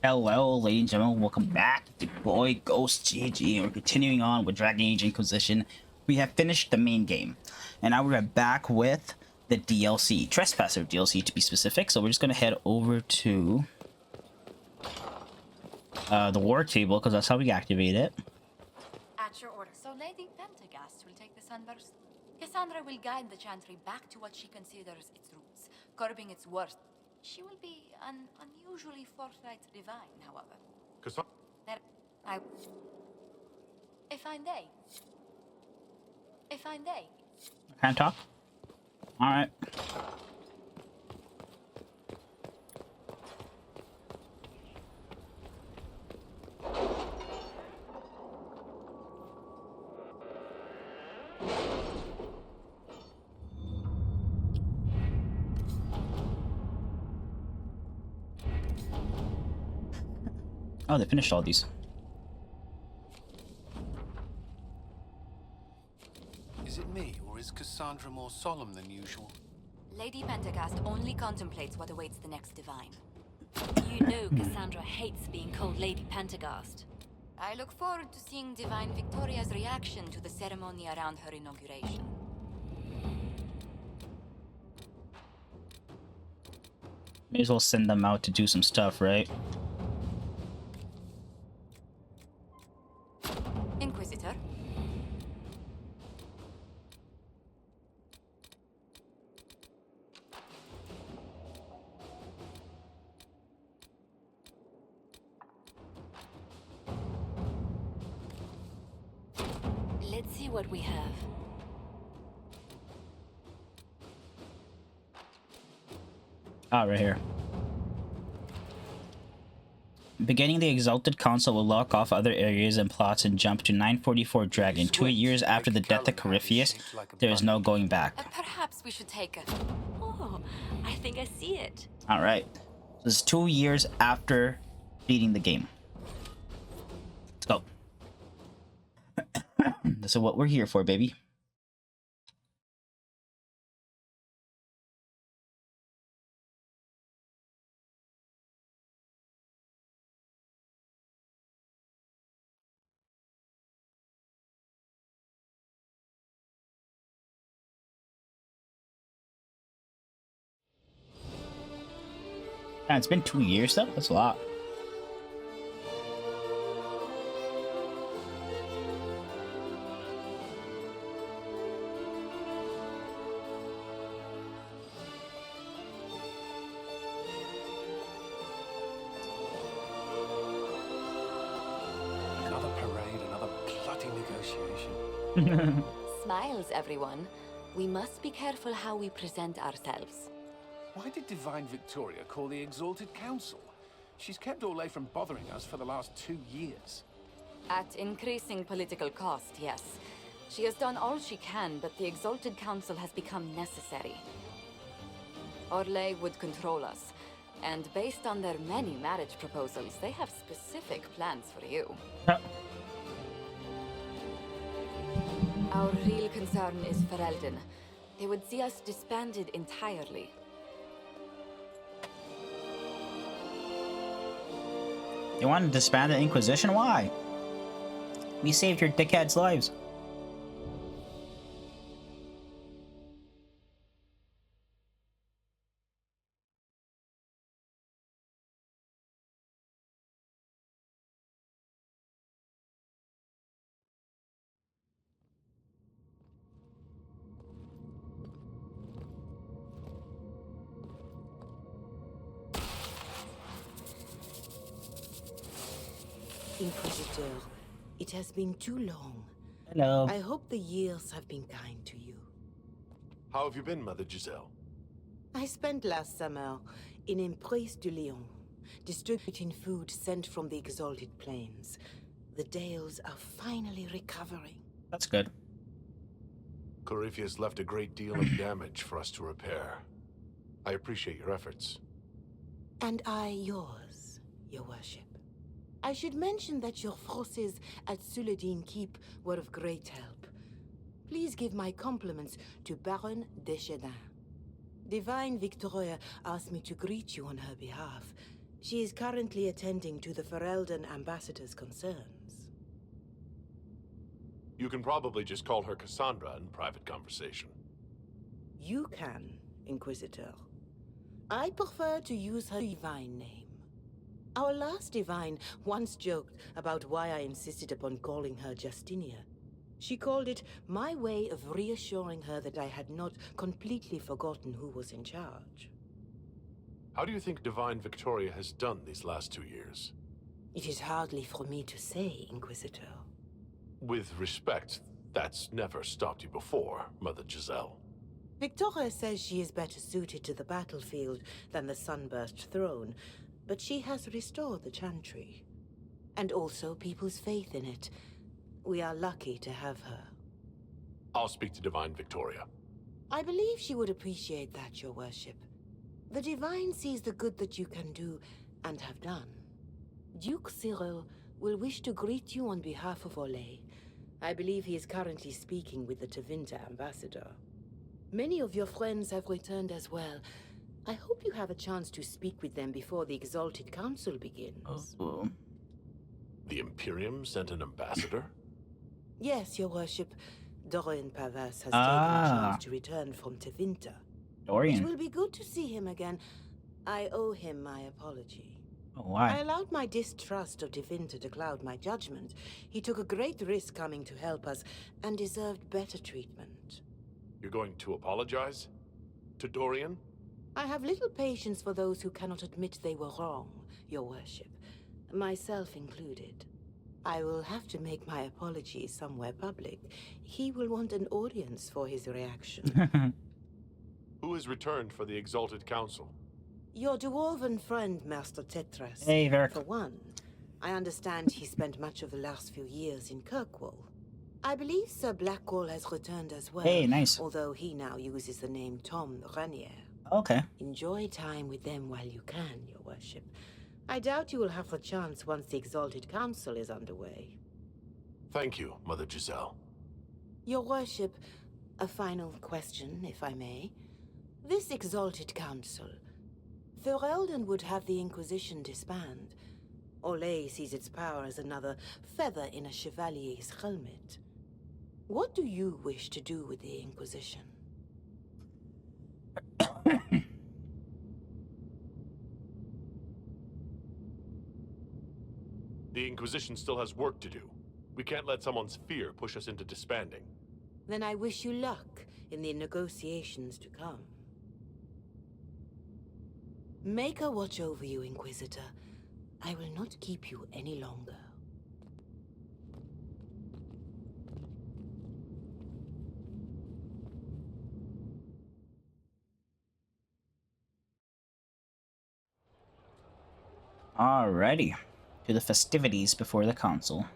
Hello, ladies and gentlemen, welcome back to Boy Ghost GG. We're continuing on with Dragon Age Inquisition. We have finished the main game, and now we're back with the DLC, Trespasser DLC to be specific. So we're just gonna head over to the war table because that's how we activate it. At your order. So Lady Pentagast will take the sunburst. Cassandra will guide the chantry back to what she considers its roots, curbing its worst. She will be an unusually forthright divine, however. A fine day. A fine day. Can't talk? Alright. Oh, they finished all these. Is it me, or is Cassandra more solemn than usual? Lady Pentagast only contemplates what awaits the next divine. You know Cassandra hates being called Lady Pentagast. I look forward to seeing Divine Victoria's reaction to the ceremony around her inauguration. May as well send them out to do some stuff, right? Inquisitor? Let's see what we have. Ah, right here. Beginning the Exalted Council will lock off other areas and plots and jump to 944 Dragon. 2 years after the death of Corypheus, there is no going back. Perhaps we should take a... Oh, I think I see it. Alright. This is 2 years after beating the game. Let's go. This is what we're here for, baby. Man, it's been 2 years though? That's a lot. Another parade, another bloody negotiation. Smiles, everyone. We must be careful how we present ourselves. Why did Divine Victoria call the Exalted Council? She's kept Orlais from bothering us for the last 2 years. At increasing political cost, yes. She has done all she can, but the Exalted Council has become necessary. Orlais would control us, and based on their many marriage proposals, they have specific plans for you. Our real concern is Ferelden. They would see us disbanded entirely. You want to disband the Inquisition? Why? We saved your dickheads' lives. Inquisitor, it has been too long. Hello. I hope the years have been kind to you. How have you been, Mother Giselle? I spent last summer in Emprise de Lyon, distributing food sent from the Exalted Plains. The Dales are finally recovering. That's good. Corypheus left a great deal of damage for us to repair. I appreciate your efforts. And I yours, your worship. I should mention that your forces at Suladin Keep were of great help. Please give my compliments to Baron Deschedin. Divine Victoria asked me to greet you on her behalf. She is currently attending to the Ferelden ambassador's concerns. You can probably just call her Cassandra in private conversation. You can, Inquisitor. I prefer to use her divine name. Our last divine once joked about why I insisted upon calling her Justinia. She called it my way of reassuring her that I had not completely forgotten who was in charge. How do you think Divine Victoria has done these last 2 years? It is hardly for me to say, Inquisitor. With respect, that's never stopped you before, Mother Giselle. Victoria says she is better suited to the battlefield than the Sunburst throne, but she has restored the Chantry. And also people's faith in it. We are lucky to have her. I'll speak to Divine Victoria. I believe she would appreciate that, Your Worship. The Divine sees the good that you can do and have done. Duke Cyril will wish to greet you on behalf of Olay. I believe he is currently speaking with the Tevinter ambassador. Many of your friends have returned as well. I hope you have a chance to speak with them before the Exalted Council begins. Oh. The Imperium sent an ambassador? Yes, Your Worship. Dorian Pavas has taken a chance to return from Tevinter. Dorian. It will be good to see him again. I owe him my apology. Oh, why? I allowed my distrust of Tevinter to cloud my judgment. He took a great risk coming to help us, and deserved better treatment. You're going to apologize? To Dorian? I have little patience for those who cannot admit they were wrong, Your Worship. Myself included. I will have to make my apologies somewhere public. He will want an audience for his reaction. Who has returned for the Exalted Council? Your dwarven friend, Master Tetras. Hey, Varric. For one, I understand he spent much of the last few years in Kirkwall. I believe Sir Blackwall has returned as well. Hey, nice. Although he now uses the name Tom Ranier. Okay. Enjoy time with them while you can, Your Worship. I doubt you will have the chance once the Exalted Council is underway. Thank you, Mother Giselle. Your Worship, a final question, if I may. This Exalted Council, Ferelden would have the Inquisition disband. Olay sees its power as another feather in a chevalier's helmet. What do you wish to do with the Inquisition? The Inquisition still has work to do. We can't let someone's fear push us into disbanding. Then I wish you luck in the negotiations to come. Make a watch over you, Inquisitor. I will not keep you any longer. Alrighty. To the festivities before the council.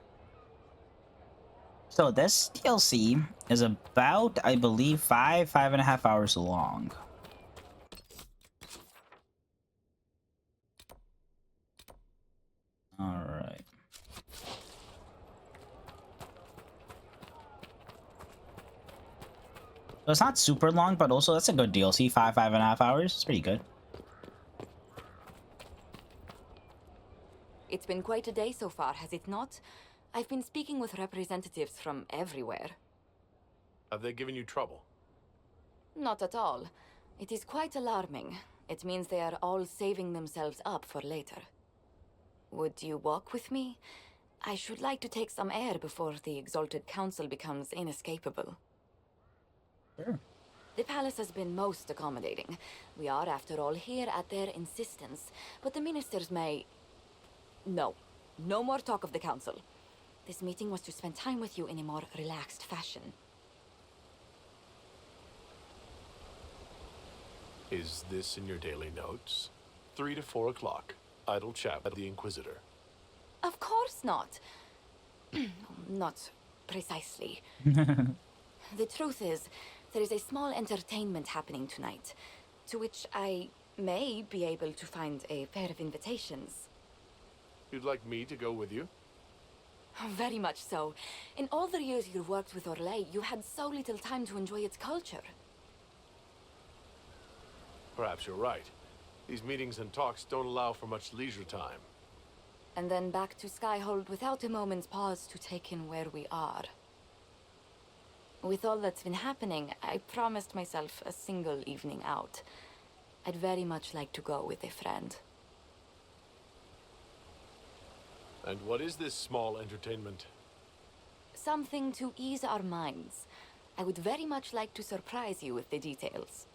So this DLC is about, I believe, 5.5 hours long. Alright. So it's not super long, but also that's a good DLC. 5.5 hours. It's pretty good. It's been quite a day so far, has it not? I've been speaking with representatives from everywhere. Have they given you trouble? Not at all. It is quite alarming. It means they are all saving themselves up for later. Would you walk with me? I should like to take some air before the Exalted Council becomes inescapable. Sure. The palace has been most accommodating. We are, after all, here at their insistence, but the ministers may... No. No more talk of the council. This meeting was to spend time with you in a more relaxed fashion. Is this in your daily notes? 3 to 4 o'clock. Idle chat with the Inquisitor. Of course not. Not precisely. The truth is, there is a small entertainment happening tonight, to which I may be able to find a pair of invitations. You'd like me to go with you? Very much so. In all the years you worked with Orlais, you had so little time to enjoy its culture. Perhaps you're right. These meetings and talks don't allow for much leisure time. And then back to Skyhold without a moment's pause to take in where we are. With all that's been happening, I promised myself a single evening out. I'd very much like to go with a friend. And what is this small entertainment? Something to ease our minds. I would very much like to surprise you with the details.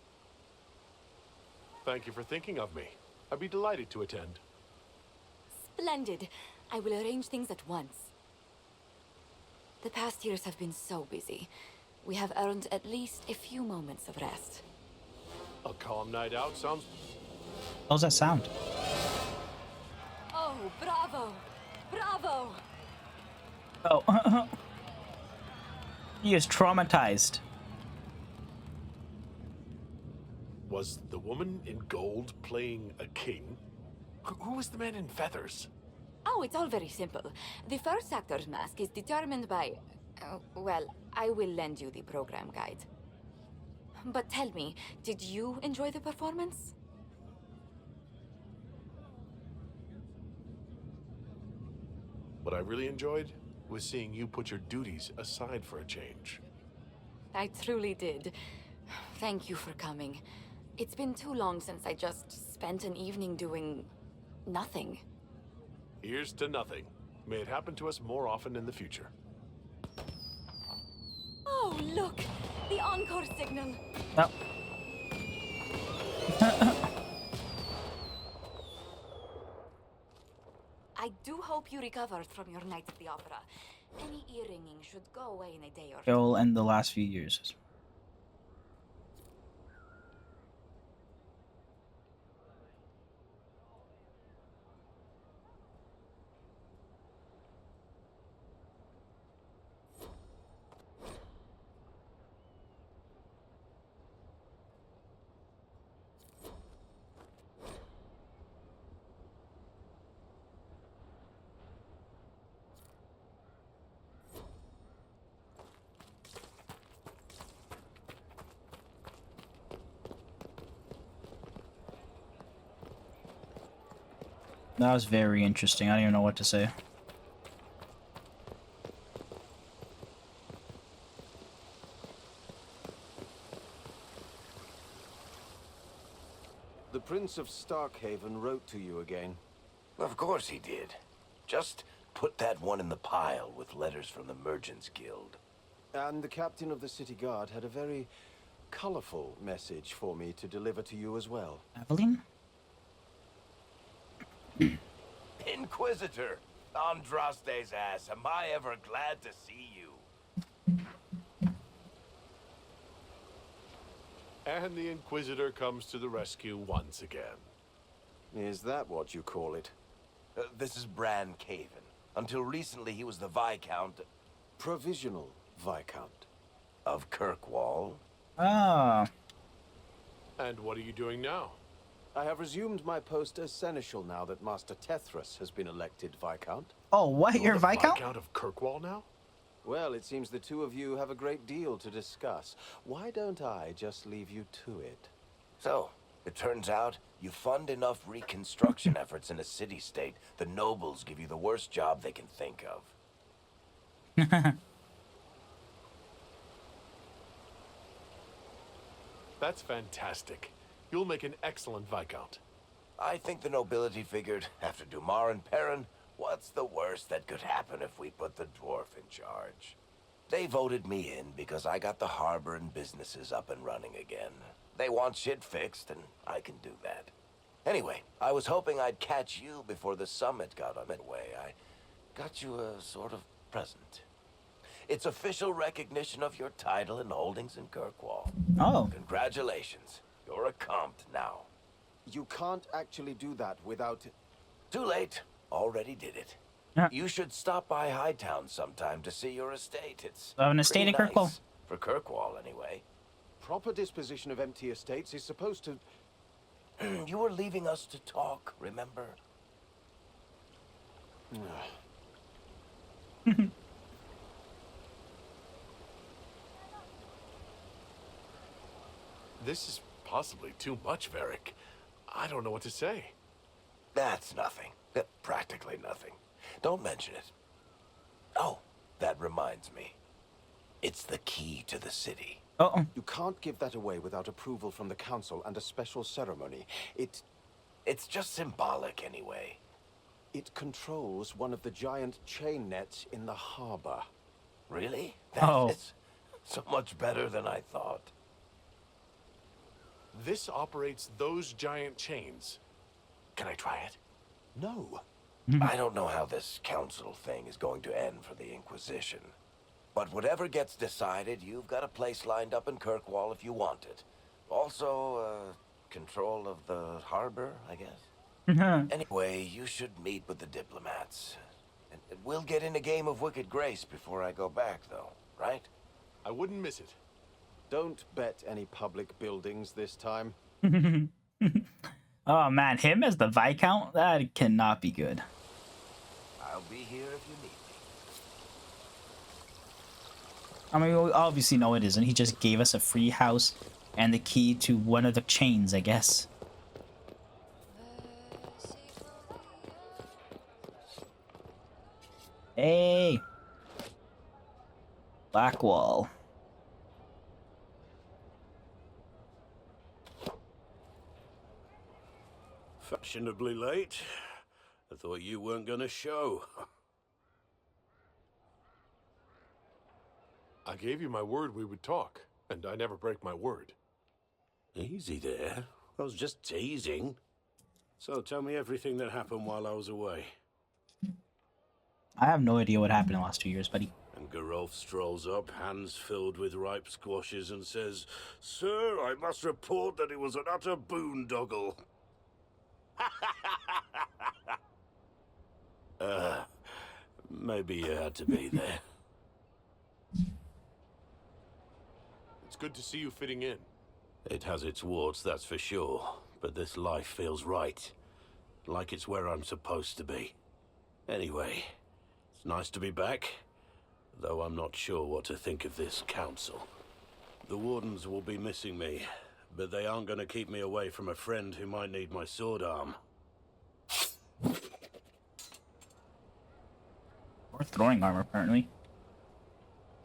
Thank you for thinking of me. I'd be delighted to attend. Splendid. I will arrange things at once. The past years have been so busy. We have earned at least a few moments of rest. A calm night out sounds... How's that sound? Oh, bravo! Bravo! Oh, he is traumatized. Was the woman in gold playing a king? Who was the man in feathers? Oh, it's all very simple. The first actor's mask is determined by... well, I will lend you the program guide. But tell me, did you enjoy the performance? What I really enjoyed was seeing you put your duties aside for a change. I truly did. Thank you for coming. It's been too long since I just spent an evening doing... nothing. Here's to nothing. May it happen to us more often in the future. Oh, look! The encore signal! No. I do hope you recovered from your night at the opera. Any ear-ringing should go away in a day or two. Joel in the last few years. That was very interesting. I don't even know what to say. The Prince of Starkhaven wrote to you again. Of course he did. Just put that one in the pile with letters from the Merchants Guild. And the captain of the city guard had a very colorful message for me to deliver to you as well. Evelyn? Inquisitor! Andraste's ass, am I ever glad to see you. And the Inquisitor comes to the rescue once again. Is that what you call it? This is Bran Caven. Until recently he was the Viscount Provisional Viscount. of Kirkwall. Ah. And what are you doing now? I have resumed my post as seneschal now that Master Tethras has been elected Viscount. Oh, what? You're the Viscount? Viscount of Kirkwall now? Well, it seems the two of you have a great deal to discuss. Why don't I just leave you to it? So, it turns out you fund enough reconstruction efforts in a city-state, the nobles give you the worst job they can think of. That's fantastic. You'll make an excellent Viscount. I think the nobility figured, after Dumar and Perrin, what's the worst that could happen if we put the dwarf in charge? They voted me in because I got the harbor and businesses up and running again. They want shit fixed, and I can do that. Anyway, I was hoping I'd catch you before the summit got underway. I got you a sort of present. It's official recognition of your title and holdings in Kirkwall. Oh. Congratulations. You're a compt now. You can't actually do that without... Too late. Already did it. Yeah. You should stop by Hightown sometime to see your estate. It's I have an estate in pretty Kirkwall. nice. For Kirkwall, anyway. Proper disposition of empty estates is supposed to... You were leaving us to talk, remember? This is possibly too much, Varric. I don't know what to say. That's nothing. Practically nothing. Don't mention it. Oh, that reminds me. It's the key to the city. Uh-oh. You can't give that away without approval from the council and a special ceremony. It's just symbolic anyway. It controls one of the giant chain nets in the harbor. Really? Oh. That's so much better than I thought. This operates those giant chains. Can I try it? No. I don't know how this council thing is going to end for the Inquisition. But whatever gets decided, you've got a place lined up in Kirkwall if you want it. Also, control of the harbor, I guess. Anyway, you should meet with the diplomats. And we'll get in a game of Wicked Grace before I go back, though, right? I wouldn't miss it. Don't bet any public buildings this time. Oh man, him as the Viscount? That cannot be good. I'll be here if you need me. I mean, we obviously know it isn't. He just gave us a free house and the key to one of the chains, I guess. Hey! Blackwall. Fashionably late. I thought you weren't gonna show. I gave you my word we would talk, and I never break my word. Easy there. I was just teasing. So tell me everything that happened while I was away. I have no idea what happened in the last 2 years, buddy. And Geralf strolls up, hands filled with ripe squashes, and says, "Sir, I must report that it was an utter boondoggle." Maybe you had to be there. It's good to see you fitting in. It has its warts, that's for sure. But this life feels right. Like it's where I'm supposed to be. Anyway, it's nice to be back. Though I'm not sure what to think of this council. The Wardens will be missing me, but they aren't going to keep me away from a friend who might need my sword arm. Or throwing armor, apparently.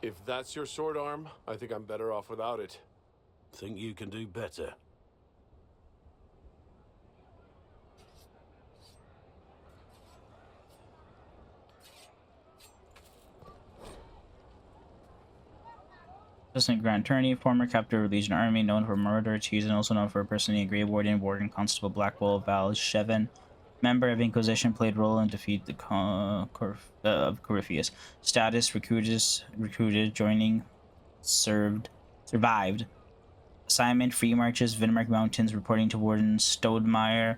If that's your sword arm, I think I'm better off without it. Think you can do better? Assistant Grand Attorney, former captain of Legion Army, known for murder, treason, also known for impersonating a Grey Warden, Warden Constable Blackwall Val Shevin. Member of Inquisition, played role in defeat the Corypheus. Status, recruited, joining, survived. Assignment, Free Marches, Vinmark Mountains, reporting to Warden Stoudemire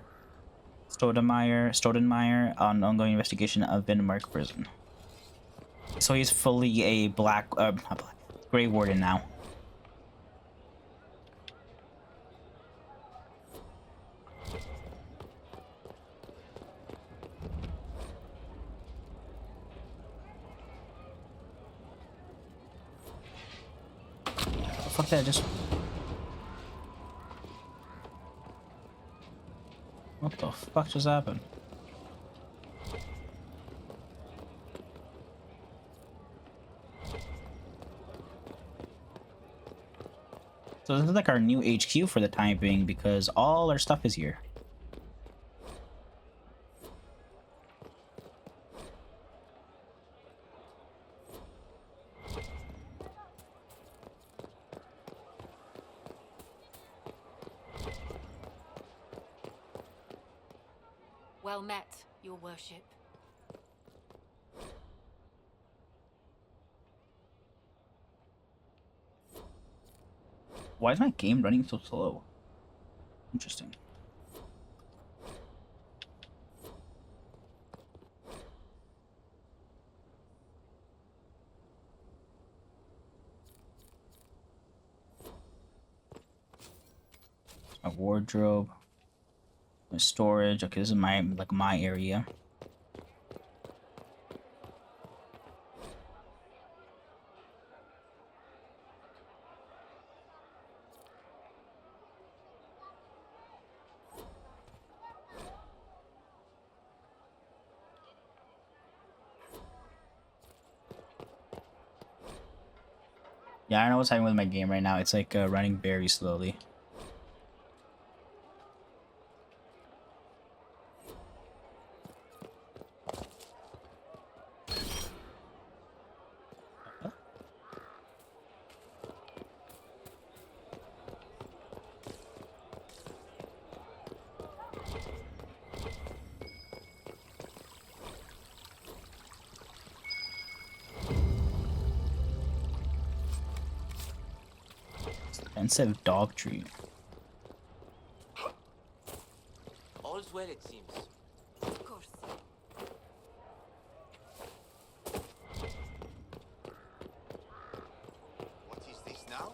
on ongoing investigation of Vinmark Prison. So he's fully a Grey Warden now. Fuck that, just... What the fuck just happened? So this is like our new HQ for the time being because all our stuff is here. Well met, your worship. Why is my game running so slow? Interesting. A wardrobe. A storage. Okay, this is my area. Yeah, I know what's happening with my game right now. It's like running very slowly. Expensive dog treat. All's well, it seems. Of course. What is this now?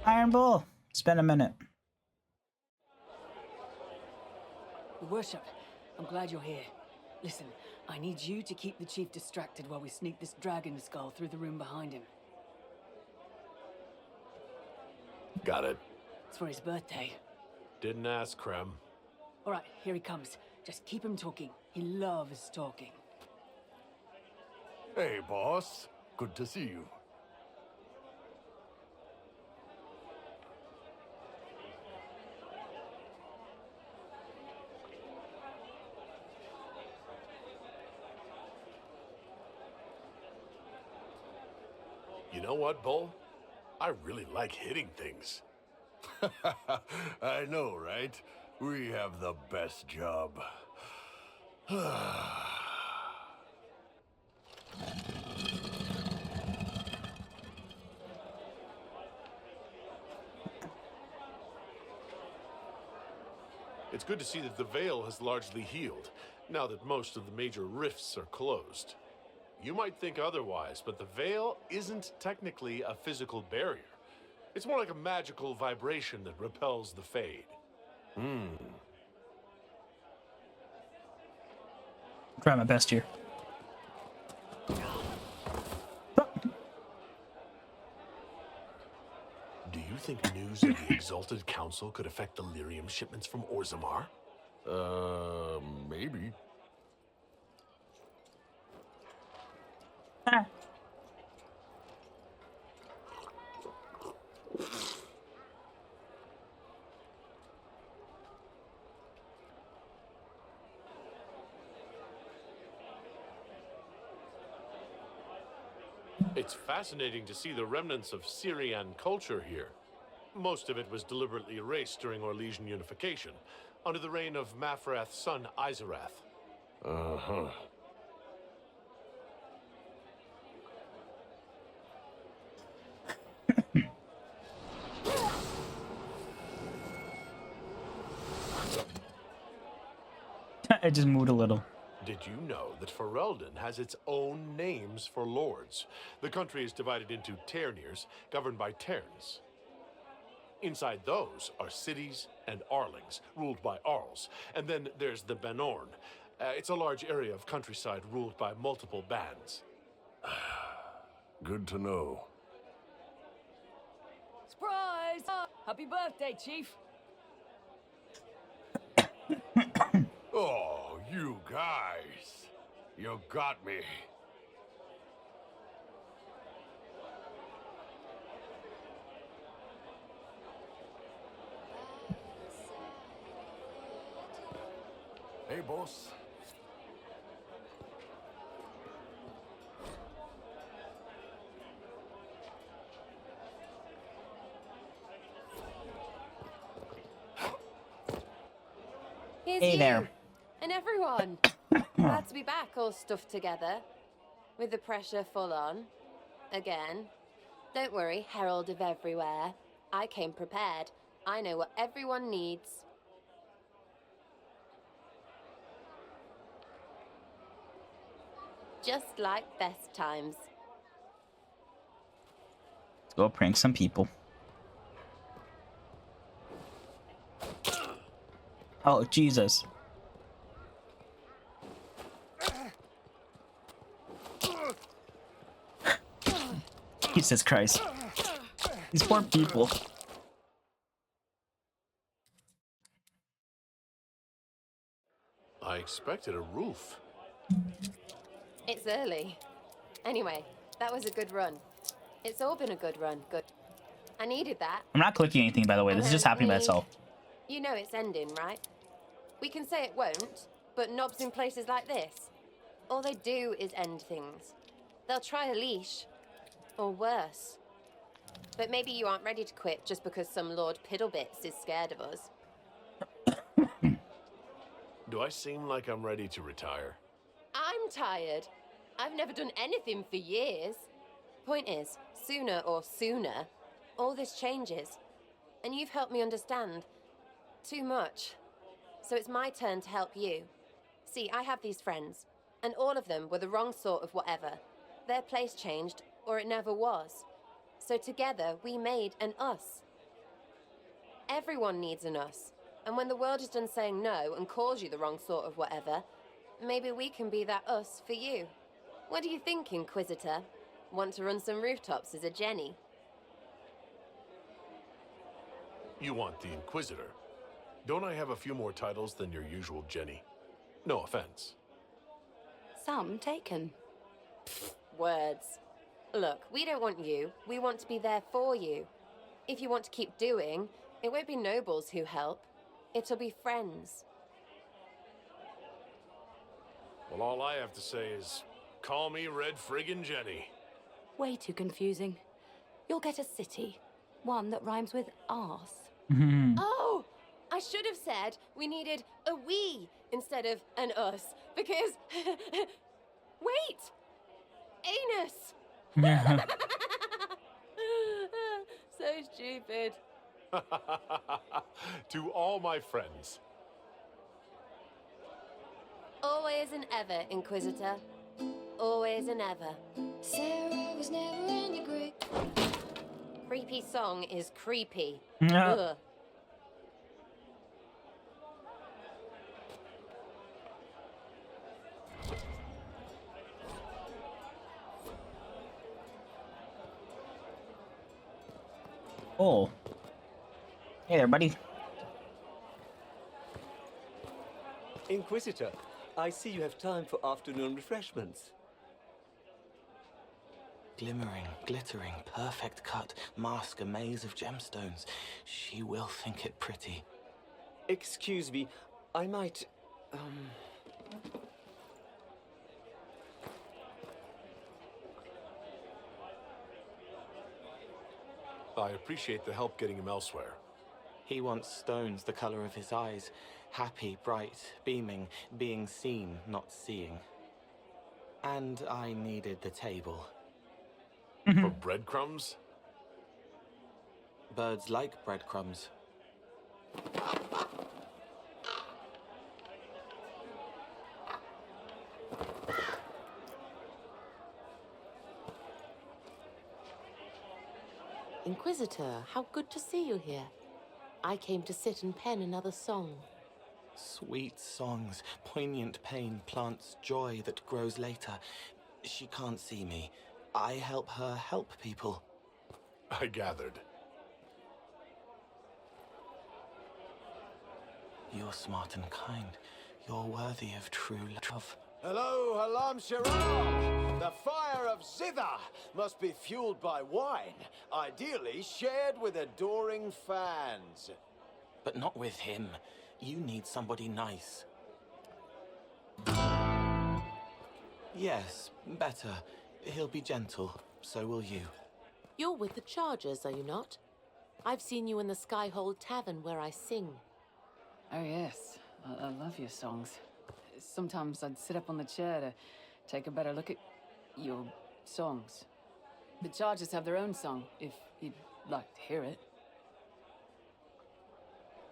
Iron Bull. Spend a minute. Your Worship, I'm glad you're here. Listen, I need you to keep the Chief distracted while we sneak this dragon skull through the room behind him. Got it. It's for his birthday. Didn't ask, Krem. All right, here he comes. Just keep him talking. He loves talking. Hey, boss. Good to see you. You know what, Bull? I really like hitting things. I know, right? We have the best job. It's good to see that the Veil has largely healed, now that most of the major rifts are closed. You might think otherwise, but the Veil isn't technically a physical barrier. It's more like a magical vibration that repels the Fade. Try my best here. Do you think news of the Exalted Council could affect the lyrium shipments from Orzammar? Maybe. Ah. It's fascinating to see the remnants of Syrian culture here. Most of it was deliberately erased during Orlesian unification, under the reign of Mafrath's son Izarath. Uh-huh. I just moved a little. Did you know that Ferelden has its own names for lords? The country is divided into Ternirs, governed by Terns. Inside those are cities and Arlings, ruled by Arls. And then there's the Benorn. It's a large area of countryside ruled by multiple bands. Good to know. Surprise! Happy birthday, Chief! Oh, you guys. You got me. Hey, boss. Here's Hey you. there. And everyone. Glad to be back, all stuffed together. With the pressure full on. Again. Don't worry, Herald of Everywhere. I came prepared. I know what everyone needs. Just like best times. Let's go prank some people. Oh, Jesus. Jesus Christ. These poor people. I expected a roof. It's early. Anyway, that was a good run. It's all been a good run. Good. I needed that. I'm not clicking anything, by the way. This is just happening by itself. You know it's ending, right? We can say it won't, but knobs in places like this, all they do is end things. They'll try a leash. Or worse. But maybe you aren't ready to quit just because some Lord Piddlebits is scared of us. Do I seem like I'm ready to retire? I'm tired. I've never done anything for years. Point is, sooner, all this changes. And you've helped me understand. Too much. So it's my turn to help you. See, I have these friends, and all of them were the wrong sort of whatever. Their place changed, or it never was. So together, we made an us. Everyone needs an us. And when the world is done saying no and calls you the wrong sort of whatever, maybe we can be that us for you. What do you think, Inquisitor? Want to run some rooftops as a Jenny? You want the Inquisitor? Don't I have a few more titles than your usual Jenny? No offense. Some taken. Pfft, words. Look, we don't want you. We want to be there for you. If you want to keep doing, it won't be nobles who help. It'll be friends. Well, all I have to say is, call me Red Friggin' Jenny. Way too confusing. You'll get a city. One that rhymes with arse. Oh! I should have said we needed a we instead of an us, because... Wait! Anus! So stupid. To all my friends. Always and ever, Inquisitor. Always and ever. Sarah was never in your grip. Creepy song is creepy. Yeah. Ugh. Oh. Hey there, buddy. Inquisitor, I see you have time for afternoon refreshments. Glimmering, glittering, perfect cut, mask a maze of gemstones. She will think it pretty. Excuse me, I might, I appreciate the help getting him elsewhere. He wants stones the color of his eyes. Happy, bright, beaming, being seen, not seeing. And I needed the table. For breadcrumbs? Birds like breadcrumbs. Inquisitor, how good to see you here. I came to sit and pen another song. Sweet songs, poignant pain plants joy that grows later. She can't see me. I help her help people. I gathered. You're smart and kind. You're worthy of true love. Hello, Halam Shiraz! The fire of Zither must be fueled by wine, ideally shared with adoring fans. But not with him. You need somebody nice. Yes, better. He'll be gentle, so will you. You're with the Chargers, are you not? I've seen you in the Skyhold Tavern where I sing. Oh, yes. I love your songs. Sometimes I'd sit up on the chair to take a better look at your songs. The Chargers have their own song, if you'd like to hear it.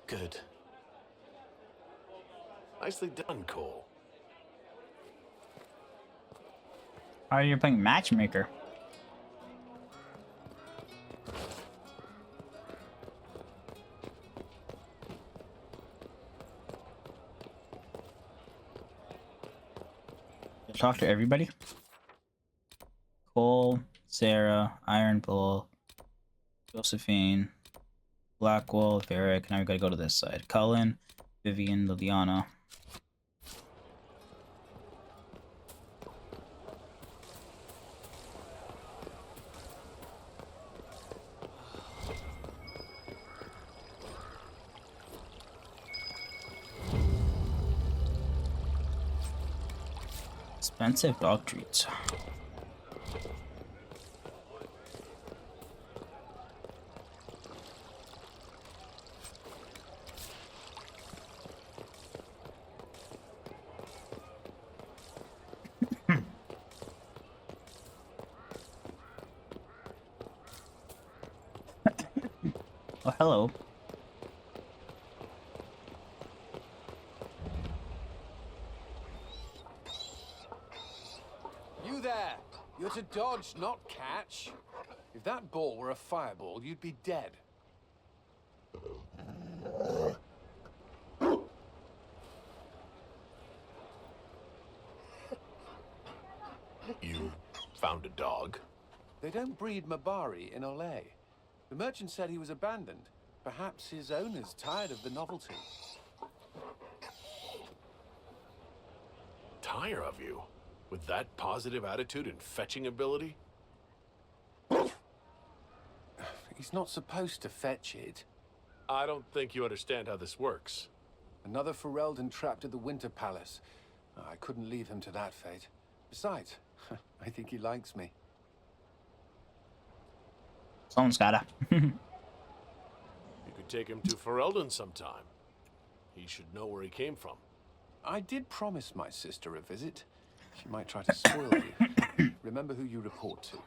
Good. Nicely done, Cole. Oh, you're playing matchmaker. Talk to everybody. Cole, Sarah, Iron Bull, Josephine, Blackwell, Varric. Now we gotta go to this side. Cullen, Vivian, Liliana. Expensive dog treats. Oh, hello. You there! You're to dodge, not catch. If that ball were a fireball, you'd be dead. You found a dog? They don't breed Mabari in Olay. The merchant said he was abandoned. Perhaps his owner's tired of the novelty. Tire of you? With that positive attitude and fetching ability? He's not supposed to fetch it. I don't think you understand how this works. Another Ferelden trapped at the Winter Palace. I couldn't leave him to that fate. Besides, I think he likes me. Someone's gotta. You could take him to Ferelden sometime. He should know where he came from. I did promise my sister a visit. She might try to spoil you. Remember who you report to.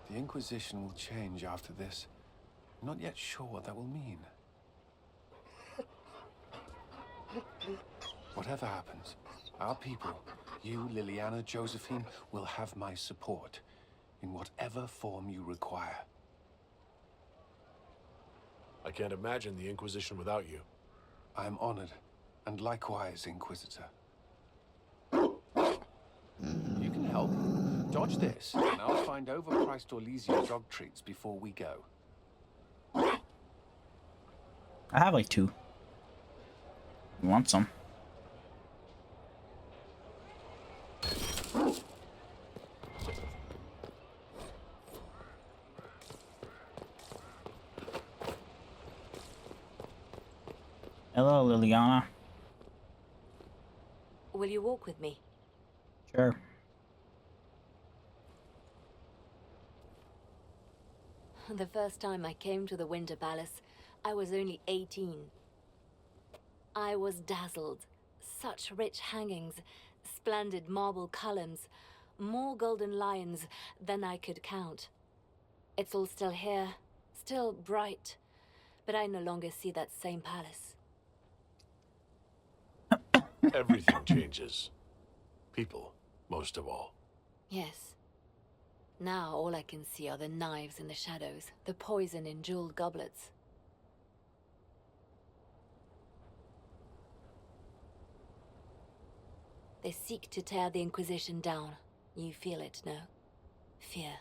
The Inquisition will change after this. I'm not yet sure what that will mean. Whatever happens, our people, you, Liliana, Josephine, will have my support in whatever form you require. I can't imagine the Inquisition without you. I am honored, and likewise, Inquisitor. You can help. Dodge this, and I'll find overpriced Orlesian dog treats before we go. I have like 2. You want some? Hello, Liliana. Will you walk with me? Sure. The first time I came to the Winter Palace, I was only 18. I was dazzled. Such rich hangings, splendid marble columns, more golden lions than I could count. It's all still here, still bright, but I no longer see that same palace. Everything changes. People, most of all. Yes. Now all I can see are the knives in the shadows, the poison in jeweled goblets. They seek to tear the Inquisition down. You feel it, no? Fear.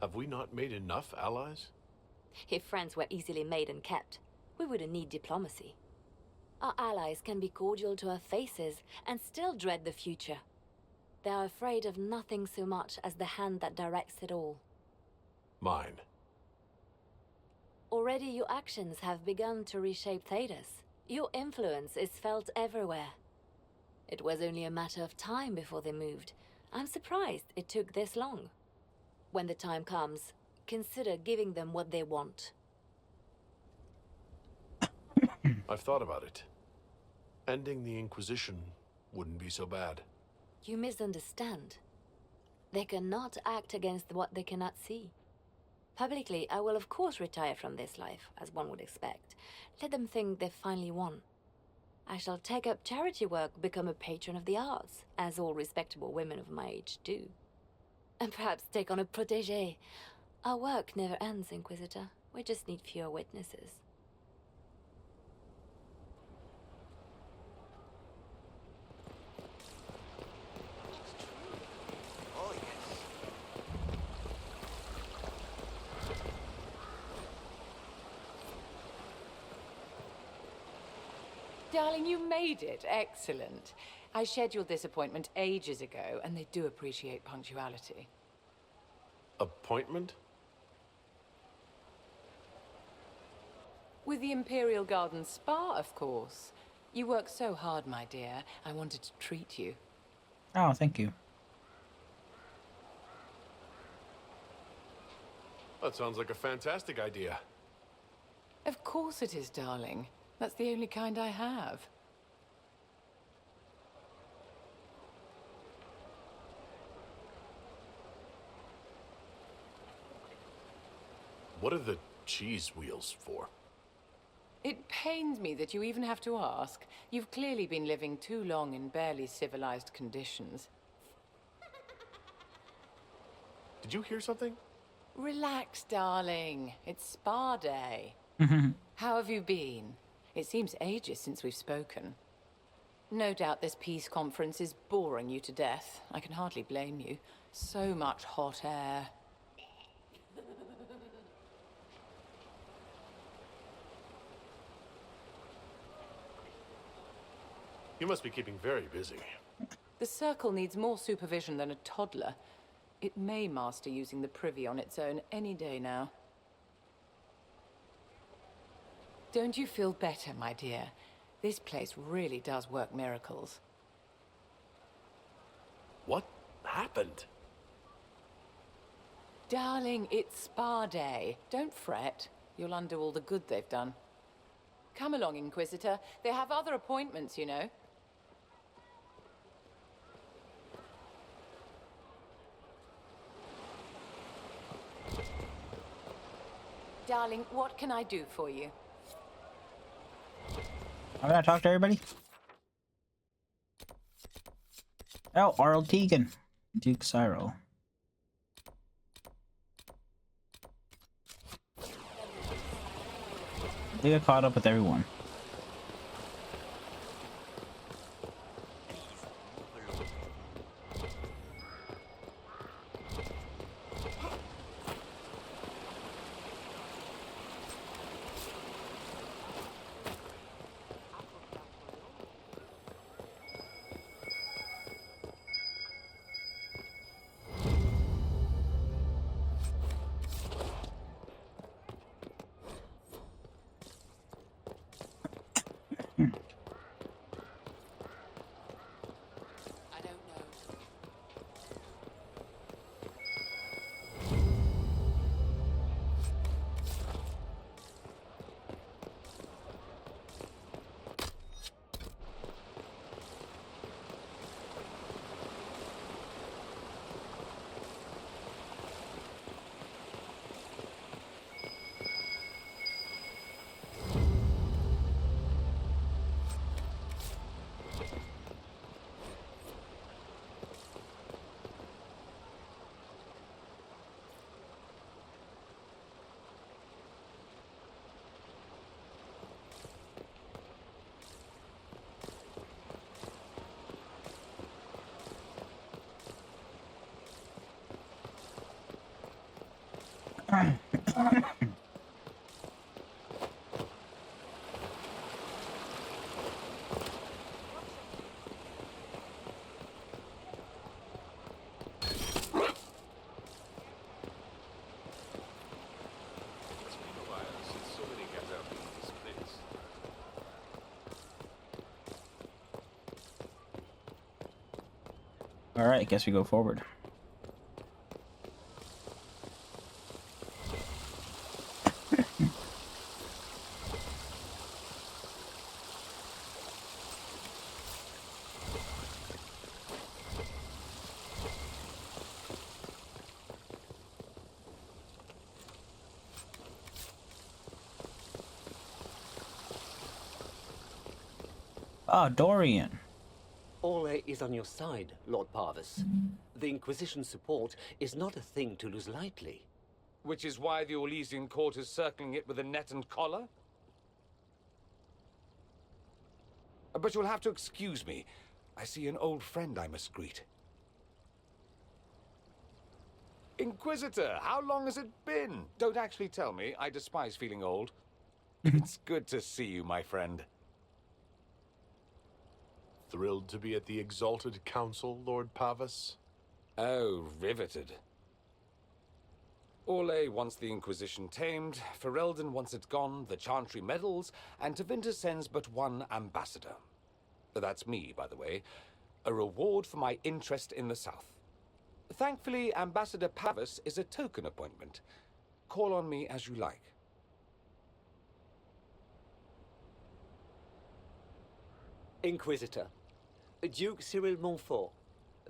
Have we not made enough allies? If friends were easily made and kept, we wouldn't need diplomacy. Our allies can be cordial to our faces and still dread the future. They are afraid of nothing so much as the hand that directs it all. Mine. Already your actions have begun to reshape Thedas. Your influence is felt everywhere. It was only a matter of time before they moved. I'm surprised it took this long. When the time comes, consider giving them what they want. I've thought about it. Ending the Inquisition wouldn't be so bad. You misunderstand. They cannot act against what they cannot see. Publicly, I will of course retire from this life, as one would expect. Let them think they've finally won. I shall take up charity work, become a patron of the arts, as all respectable women of my age do. And perhaps take on a protégé. Our work never ends, Inquisitor. We just need fewer witnesses. Oh, yes. Darling, you made it. Excellent. I scheduled this appointment ages ago, and they do appreciate punctuality. Appointment? With the Imperial Garden Spa, of course. You work so hard, my dear. I wanted to treat you. Oh, thank you. That sounds like a fantastic idea. Of course it is, darling. That's the only kind I have. What are the cheese wheels for? It pains me that you even have to ask. You've clearly been living too long in barely civilized conditions. Did you hear something? Relax, darling. It's spa day. How have you been? It seems ages since we've spoken. No doubt this peace conference is boring you to death. I can hardly blame you. So much hot air. You must be keeping very busy. The Circle needs more supervision than a toddler. It may master using the privy on its own any day now. Don't you feel better, my dear? This place really does work miracles. What happened? Darling, it's spa day. Don't fret. You'll undo all the good they've done. Come along, Inquisitor. They have other appointments, you know. Darling, what can I do for you? I'm gonna talk to everybody. Oh, Arl Tegan. Duke Cyril. I think I caught up with everyone. All right, I guess we go forward. Ah, Dorian. Orlais is on your side, Lord Parvis. The Inquisition's support is not a thing to lose lightly. Which is why the Orlesian court is circling it with a net and collar? But you'll have to excuse me. I see an old friend I must greet. Inquisitor, how long has it been? Don't actually tell me. I despise feeling old. It's good to see you, my friend. Thrilled to be at the Exalted Council, Lord Parvis? Oh, riveted. Orlais wants the Inquisition tamed, Ferelden wants it gone, the Chantry meddles, and Tevinter sends but one ambassador. That's me, by the way. A reward for my interest in the South. Thankfully, Ambassador Pavis is a token appointment. Call on me as you like. Inquisitor, Duke Cyril Montfort,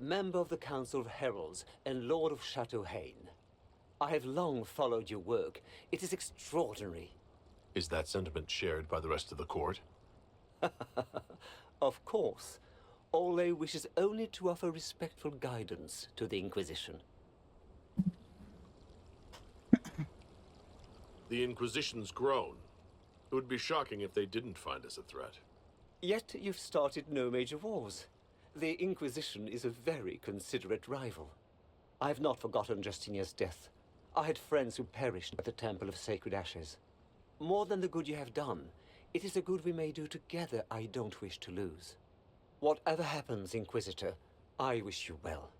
member of the Council of Heralds and Lord of Chateau Haine. I have long followed your work. It is extraordinary. Is that sentiment shared by the rest of the court? Of course. Orlais wishes only to offer respectful guidance to the Inquisition. The Inquisition's grown. It would be shocking if they didn't find us a threat. Yet you've started no major wars. The Inquisition is a very considerate rival. I've not forgotten Justinia's death. I had friends who perished at the Temple of Sacred Ashes. More than the good you have done, it is a good we may do together I don't wish to lose. Whatever happens, Inquisitor, I wish you well.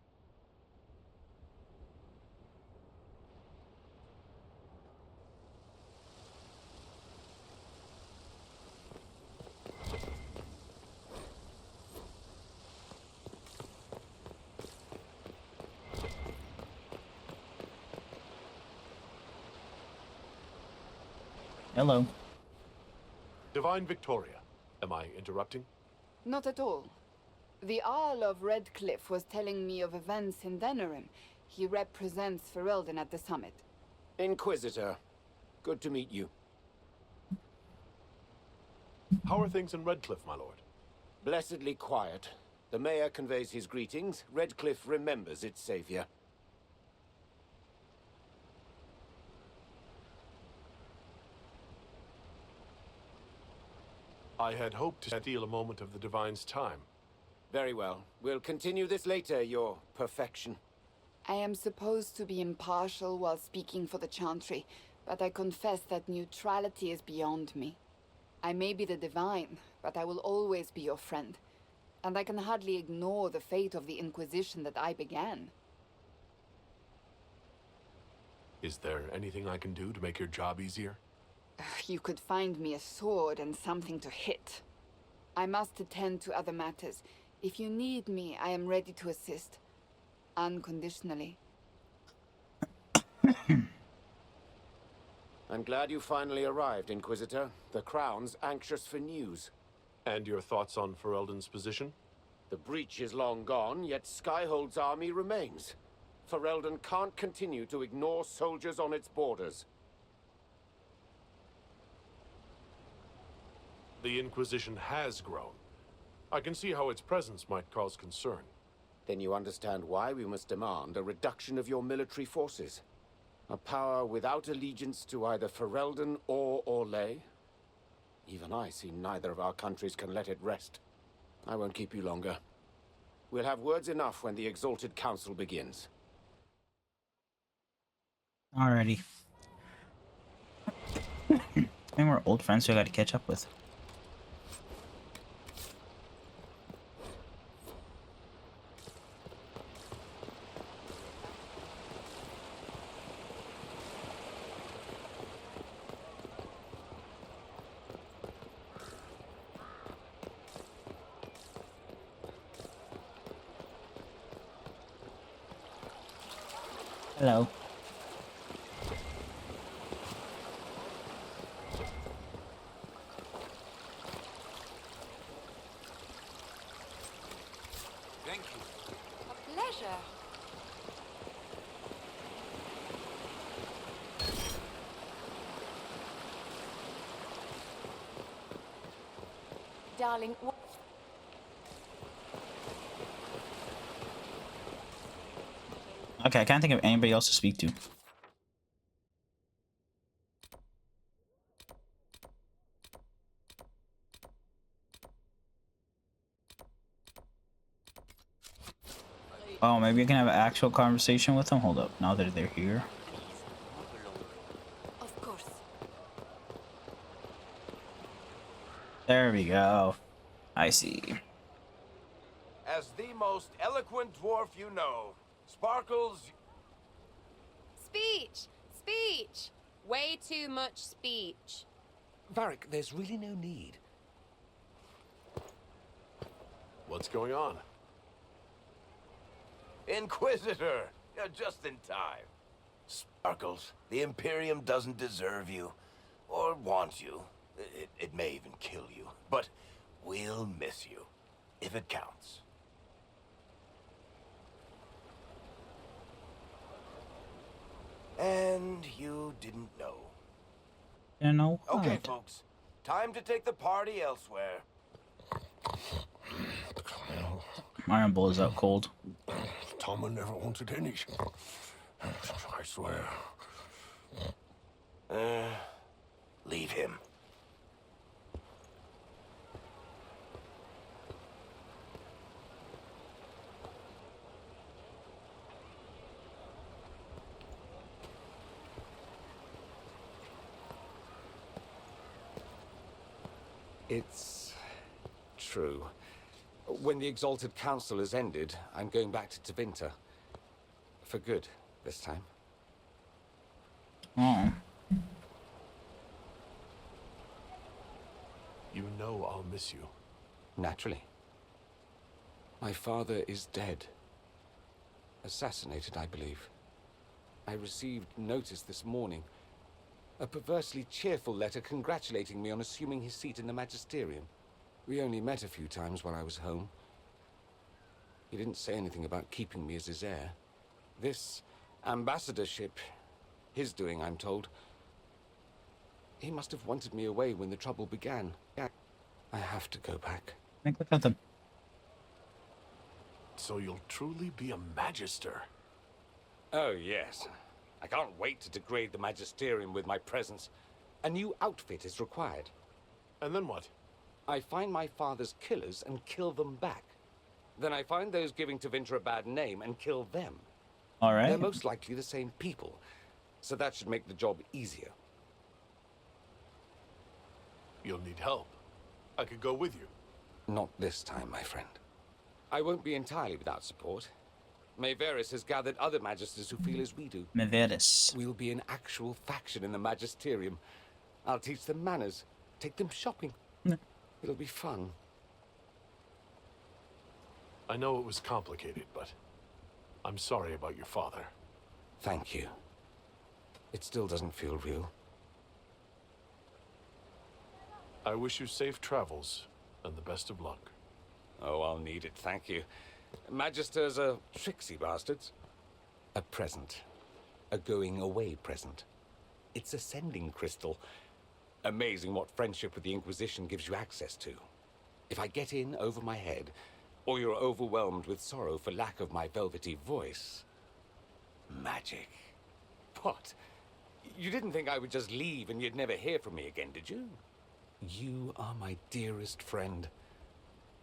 Hello. Divine Victoria, am I interrupting? Not at all. The Earl of Redcliffe was telling me of events in Denerim. He represents Ferelden at the summit. Inquisitor, good to meet you. How are things in Redcliffe, my lord? Blessedly quiet. The mayor conveys his greetings. Redcliffe remembers its savior. I had hoped to steal a moment of the Divine's time. Very well. We'll continue this later, your perfection. I am supposed to be impartial while speaking for the Chantry, but I confess that neutrality is beyond me. I may be the Divine, but I will always be your friend. And I can hardly ignore the fate of the Inquisition that I began. Is there anything I can do to make your job easier? You could find me a sword and something to hit. I must attend to other matters. If you need me, I am ready to assist. Unconditionally. I'm glad you finally arrived, Inquisitor. The Crown's anxious for news. And your thoughts on Ferelden's position? The breach is long gone, yet Skyhold's army remains. Ferelden can't continue to ignore soldiers on its borders. The Inquisition has grown. I can see how its presence might cause concern. Then you understand why we must demand a reduction of your military forces. A power without allegiance to either Ferelden or Orlais. Even I see neither of our countries can let it rest. I won't keep you longer. We'll have words enough when the Exalted Council begins. Alrighty. I think we're old friends who I gotta catch up with. Hello. Thank you. A pleasure. Darling, Okay, I can't think of anybody else to speak to. Oh, maybe I can have an actual conversation with them. Hold up, now that they're here. Of course. There we go. I see. As the most eloquent dwarf you know, Sparkles... Speech! speech! Way too much speech. Varric, there's really no need. What's going on? Inquisitor! You're just in time. Sparkles, the Imperium doesn't deserve you. Or want you. It may even kill you. But we'll miss you. If it counts. And you didn't know. You know what? Okay, folks. Time to take the party elsewhere. Iron Bull is out cold. Toma never wanted any. I swear. Leave him. It's true. When the Exalted Council has ended, I'm going back to Tevinter. For good, this time. Oh. You know I'll miss you. Naturally. My father is dead. Assassinated, I believe. I received notice this morning. A perversely cheerful letter congratulating me on assuming his seat in the Magisterium. We only met a few times while I was home. He didn't say anything about keeping me as his heir. This ambassadorship, his doing, I'm told. He must have wanted me away when the trouble began. I have to go back. Look at them. So you'll truly be a Magister? Oh, yes. I can't wait to degrade the Magisterium with my presence. A new outfit is required. And then what? I find my father's killers and kill them back. Then I find those giving Tevinter a bad name and kill them. All right. They're most likely the same people, so that should make the job easier. You'll need help. I could go with you. Not this time, my friend. I won't be entirely without support. Maeveris has gathered other Magisters who feel as we do. Maeveris. We'll be an actual faction in the Magisterium. I'll teach them manners, take them shopping. It'll be fun. I know it was complicated, but I'm sorry about your father. Thank you. It still doesn't feel real. I wish you safe travels and the best of luck. Oh, I'll need it, thank you. Magisters are tricksy bastards. A present. A going-away present. It's a sending crystal. Amazing what friendship with the Inquisition gives you access to. If I get in over my head, or you're overwhelmed with sorrow for lack of my velvety voice... Magic. What? You didn't think I would just leave and you'd never hear from me again, did you? You are my dearest friend.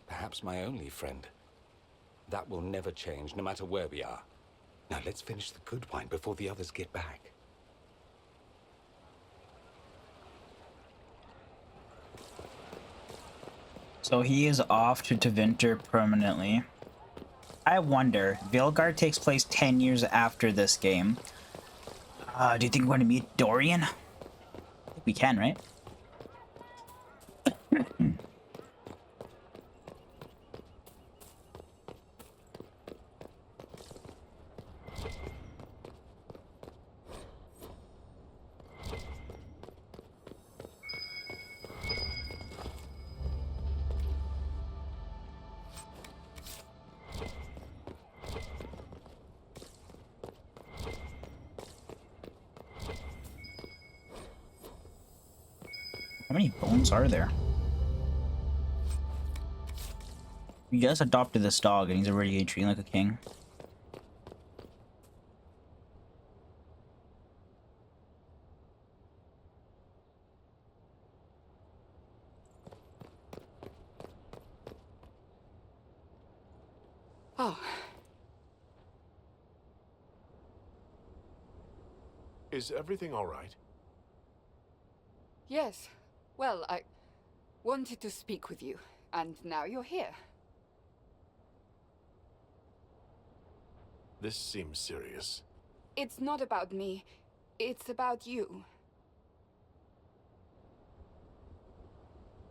Perhaps my only friend. That will never change, no matter where we are. Now let's finish the good wine before the others get back. So he is off to Tevinter permanently. I wonder, Veilguard takes place 10 years after this game. Do you think we're going to meet Dorian? I think we can, right? How many bones are there? You guys adopted this dog and he's already treating like a king. Oh. Is everything all right? Yes. Well, I wanted to speak with you, and now you're here. This seems serious. It's not about me. It's about you.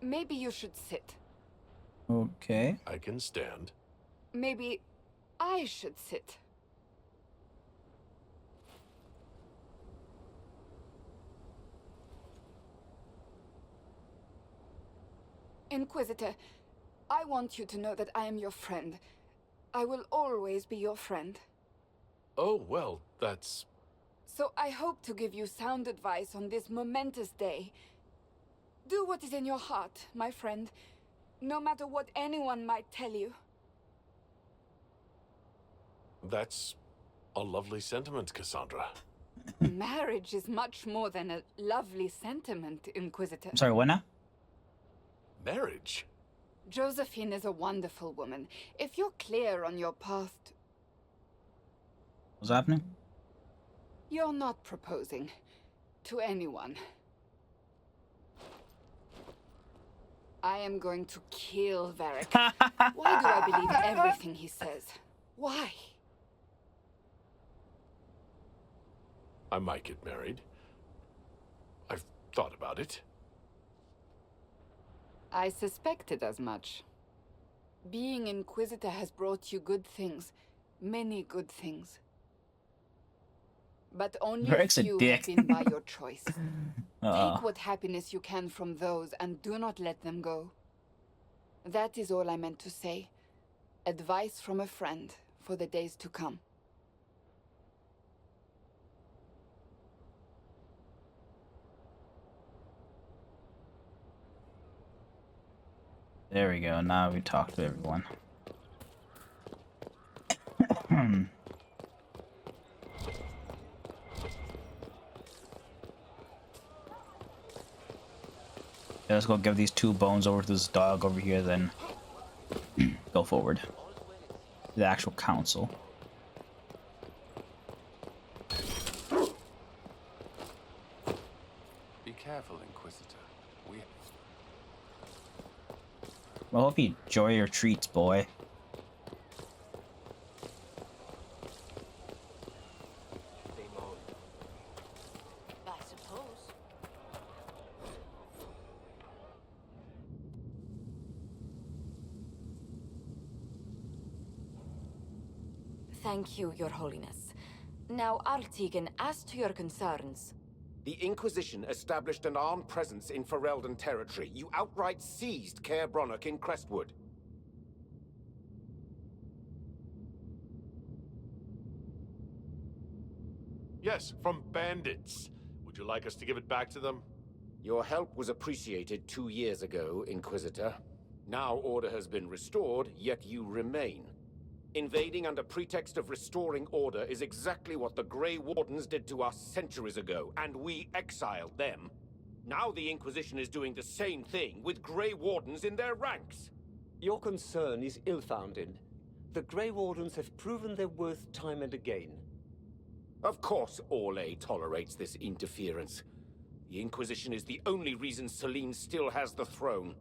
Maybe you should sit. Okay. I can stand. Maybe I should sit. Inquisitor, I want you to know that I am your friend. I will always be your friend. Oh, well, that's... So I hope to give you sound advice on this momentous day. Do what is in your heart, my friend, no matter what anyone might tell you. That's a lovely sentiment, Cassandra. Marriage is much more than a lovely sentiment, Inquisitor. I'm sorry, what now? Marriage? Josephine is a wonderful woman. If you're clear on your path, What's happening? you're not proposing to anyone. I am going to kill Varric. Why do I believe everything he says? Why? I might get married. I've thought about it. I suspected as much. Being Inquisitor has brought you good things. Many good things. But only a Varric's a few dick. have been by your choice. Uh-oh. Take what happiness you can from those and do not let them go. That is all I meant to say. Advice from a friend for the days to come. There we go. Now we talked to everyone. Yeah, let's go give these 2 bones over to this dog over here, then go forward. The actual council. Be careful, Inquisitor. We... Well, hope you enjoy your treats, boy. I suppose. Thank you, Your Holiness. Now, Artigan, as to your concerns... The Inquisition established an armed presence in Ferelden territory. You outright seized Caer Bronach in Crestwood. Yes, from bandits. Would you like us to give it back to them? Your help was appreciated 2 years ago, Inquisitor. Now order has been restored, yet you remain. Invading under pretext of restoring order is exactly what the Grey Wardens did to us centuries ago, and we exiled them. Now the Inquisition is doing the same thing with Grey Wardens in their ranks. Your concern is ill-founded. The Grey Wardens have proven their worth time and again. Of course Orlais tolerates this interference. The Inquisition is the only reason Selene still has the throne.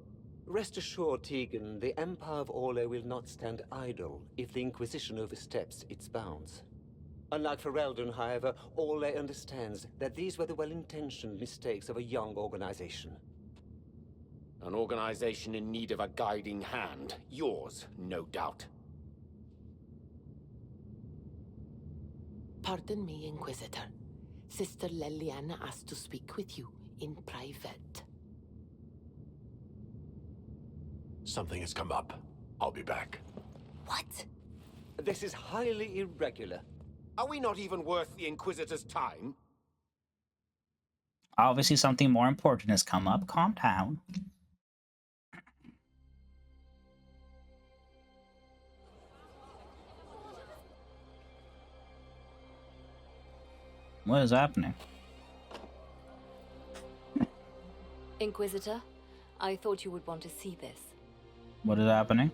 Rest assured, Tegan, the Empire of Orlais will not stand idle if the Inquisition oversteps its bounds. Unlike Ferelden, however, Orlais understands that these were the well-intentioned mistakes of a young organization. An organization in need of a guiding hand. Yours, no doubt. Pardon me, Inquisitor. Sister Leliana asked to speak with you in private. Something has come up. I'll be back. What? This is highly irregular. Are we not even worth the Inquisitor's time? Obviously something more important has come up. Calm down. What is happening? Inquisitor, I thought you would want to see this. What is happening?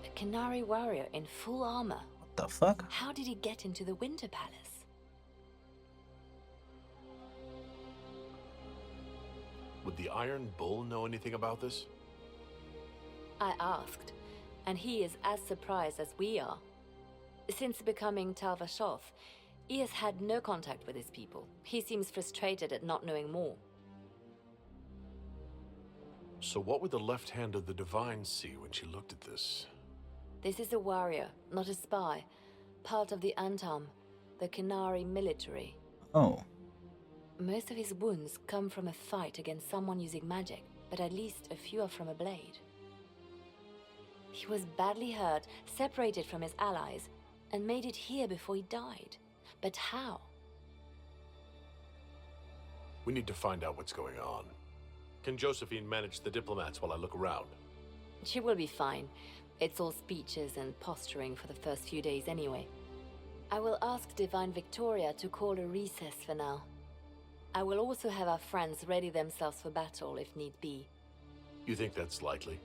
A Canary warrior in full armor. What the fuck? How did he get into the Winter Palace? Would the Iron Bull know anything about this? I asked, and he is as surprised as we are. Since becoming Tal Vashoth, He has had no contact with his people. He seems frustrated at not knowing more. So what would the left hand of the Divine see when she looked at this? This is a warrior, not a spy. Part of the Antam, the Kenari military. Oh. Most of his wounds come from a fight against someone using magic, but at least a few are from a blade. He was badly hurt, separated from his allies, and made it here before he died. But how? We need to find out what's going on. Can Josephine manage the diplomats while I look around? She will be fine. It's all speeches and posturing for the first few days anyway. I will ask Divine Victoria to call a recess for now. I will also have our friends ready themselves for battle if need be. You think that's likely?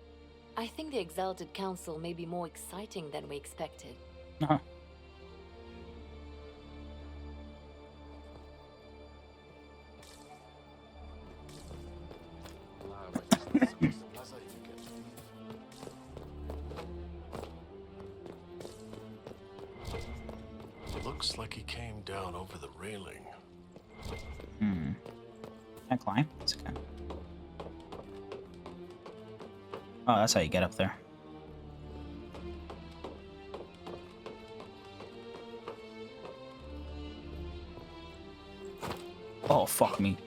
I think the Exalted Council may be more exciting than we expected. Uh-huh. Looks like he came down over the railing. Can I climb? It's okay. Oh, that's how you get up there. Oh, fuck me.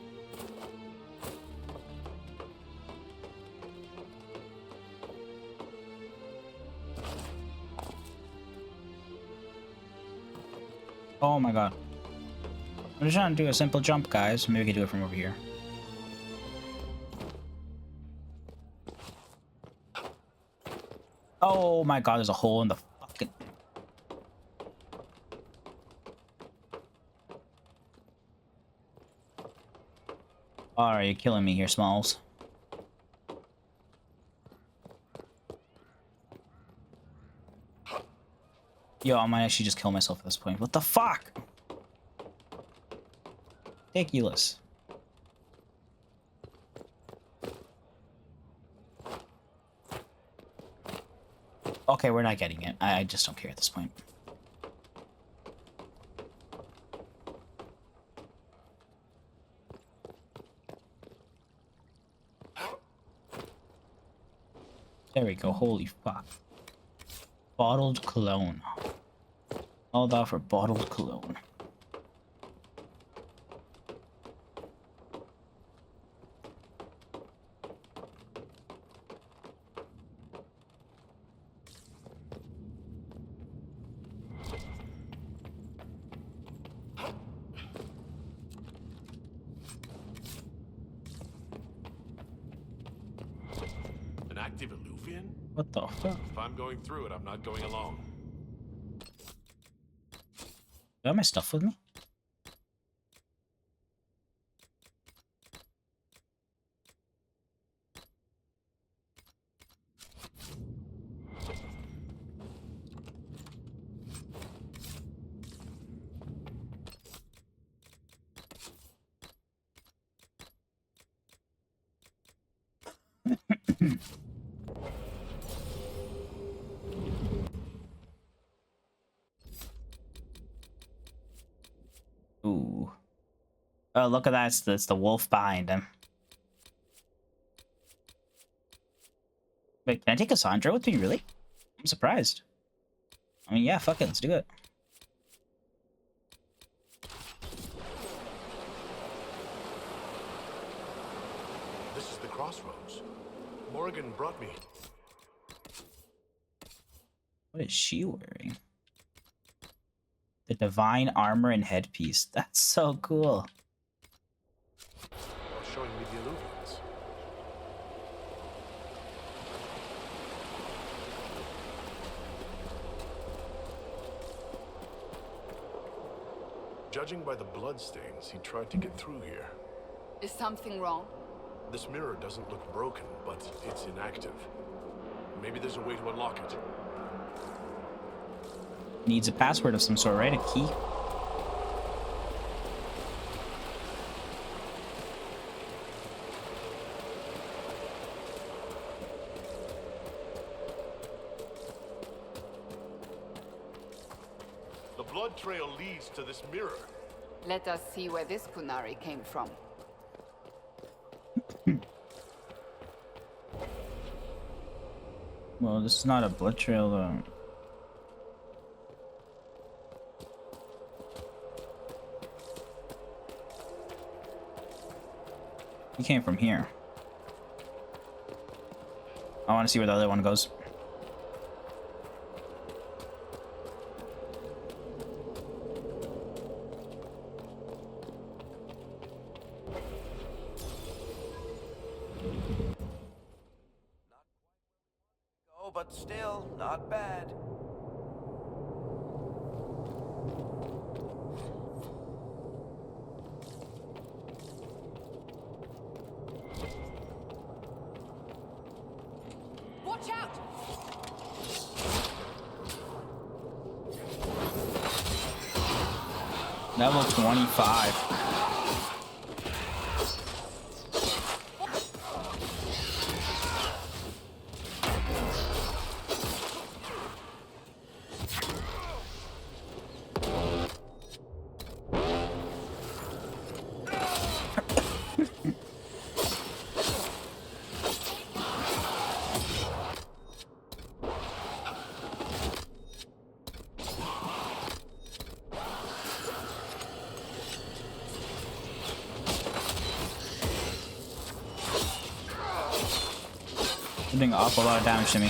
Oh my god. I'm just trying to do a simple jump, guys. Maybe we can do it from over here. Oh my god, there's a hole in the fucking... Alright, you're killing me here, Smalls. Yo, I might actually just kill myself at this point. What the fuck? Ridiculous. Okay, we're not getting it. I just don't care at this point. There we go. Holy fuck. Bottled cologne. All that for bottled cologne. An active Eluvian? What the fuck? If I'm going through it, I'm not going alone. Do I have my stuff with me? Ooh. Oh, look at that. It's the wolf behind him. Wait, can I take Cassandra with me, really? I'm surprised. I mean, yeah, fuck it. Let's do it. This is the crossroads. Morrigan brought me. What is she wearing? The divine armor and headpiece. That's so cool. Showing me the Eluvians. Judging by the bloodstains, he tried to get through here. Is something wrong? This mirror doesn't look broken, but it's inactive. Maybe there's a way to unlock it. Needs a password of some sort, right? A key? The blood trail leads to this mirror. Let us see where this Kunari came from. Well, this is not a blood trail though. He came from here. I want to see where the other one goes. Oh, but still, not bad. Watch out! Level 25. You're doing an awful lot of damage to me.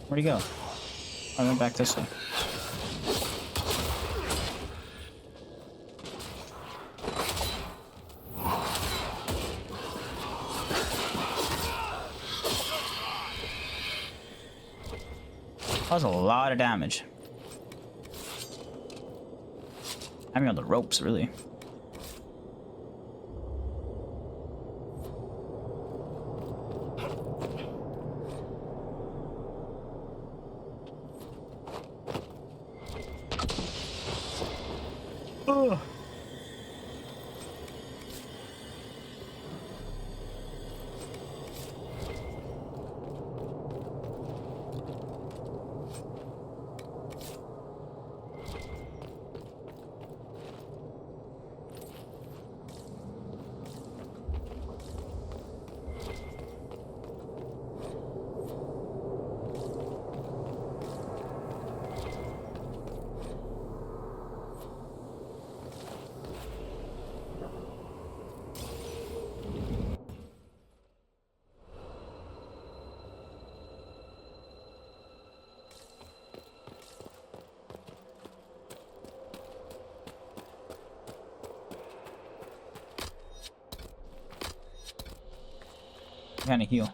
Where'd he go? I went back this way. That was a lot of damage. I mean, on the ropes, really. Oh. Kind of heal.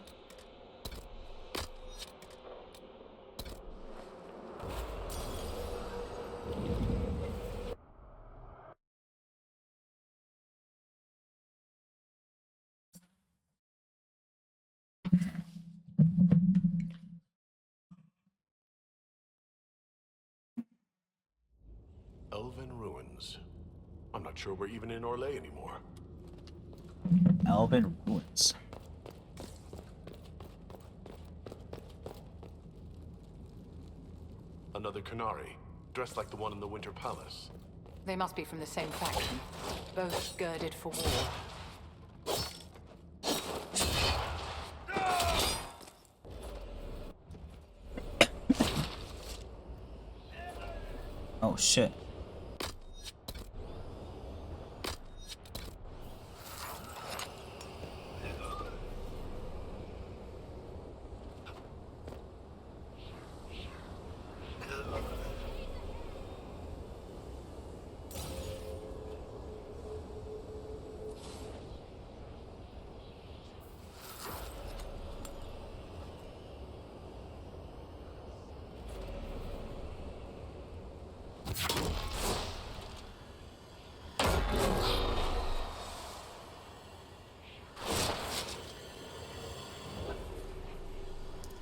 Elven ruins. I'm not sure we're even in Orlais anymore. Elven ruins. Another Kunari, dressed like the one in the Winter Palace. They must be from the same faction. Both girded for war. Oh shit.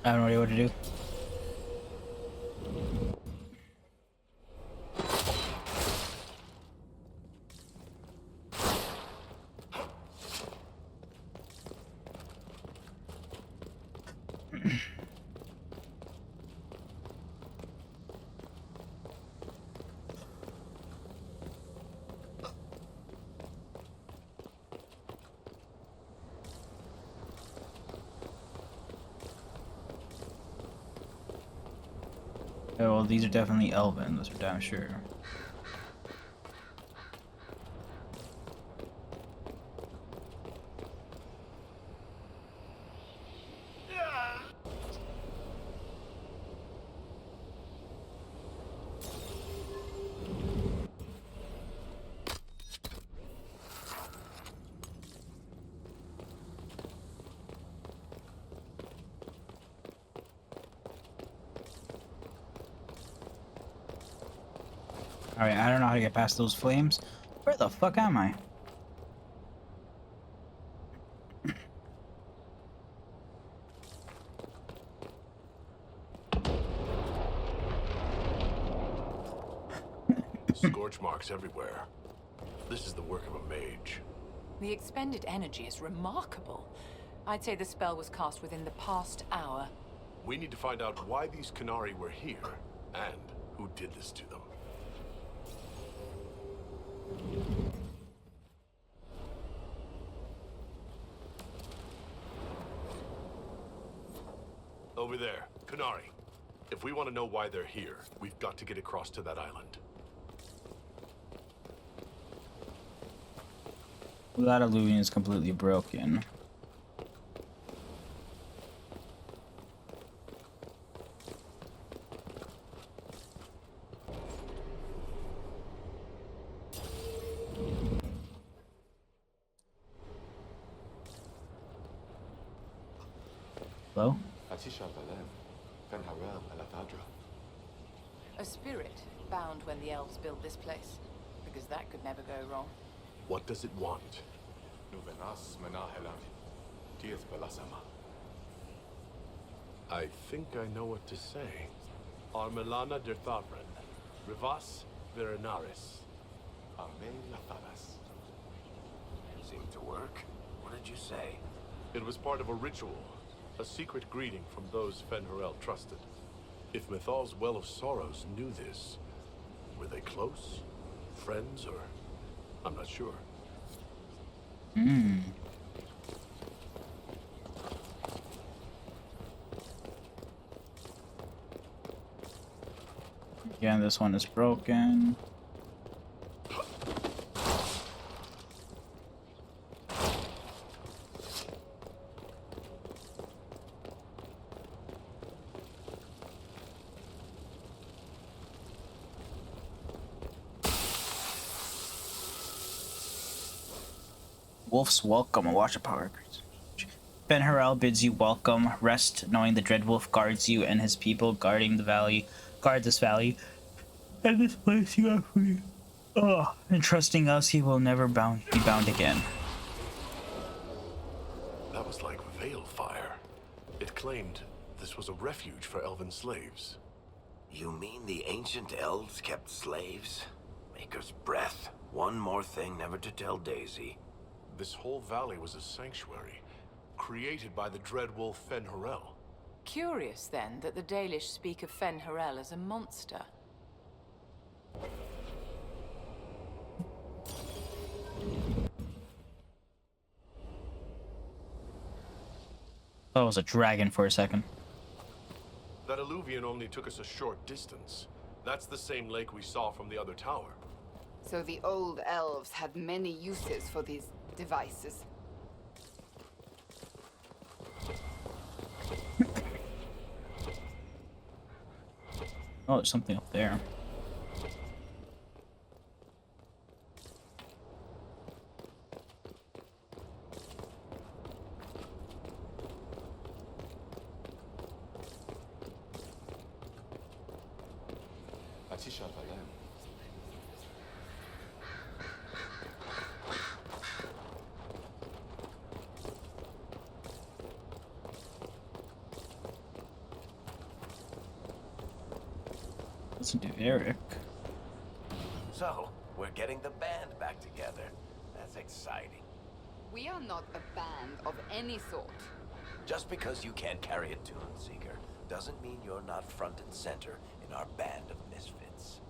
I have no idea what to do. Oh, well, these are definitely elven, those are damn sure. Alright, I don't know how to get past those flames. Where the fuck am I? Scorch marks everywhere. This is the work of a mage. The expended energy is remarkable. I'd say the spell was cast within the past hour. We need to find out why these Qunari were here, and who did this to them. Over there, Qunari. If we want to know why they're here, we've got to get across to that island. Well, that illusion is completely broken. Hello? A spirit bound when the elves built this place. Because that could never go wrong. What does it want? I think I know what to say. Armelana derthavren, Rivas verenaris. Seemed to work. What did you say? It was part of a ritual, a secret greeting from those Fen'Harel trusted. If Mythal's Well of Sorrows knew this, were they close? Friends, or... I'm not sure. Hmm. Again, this one is broken. Wolf's welcome, a watch of power. Fen'Harel bids you welcome. Rest, knowing the Dread Wolf guards you and his people guarding the valley, guard this valley, and this place you are free. Oh, and trusting us, he will never be bound again. That was like veil fire. It claimed this was a refuge for elven slaves. You mean the ancient elves kept slaves? Maker's breath. One more thing never to tell Daisy. This whole valley was a sanctuary, created by the Dread Wolf Fen'Harel. Curious, then, that the Dalish speak of Fen'Harel as a monster. That was a dragon for a second. That alluvion only took us a short distance. That's the same lake we saw from the other tower. So the old elves had many uses for these devices. Oh, there's something up there. Listen to Eric. So, we're getting the band back together. That's exciting. We are not a band of any sort. Just because you can't carry a tune, Seeker, doesn't mean you're not front and center in our band of misfits.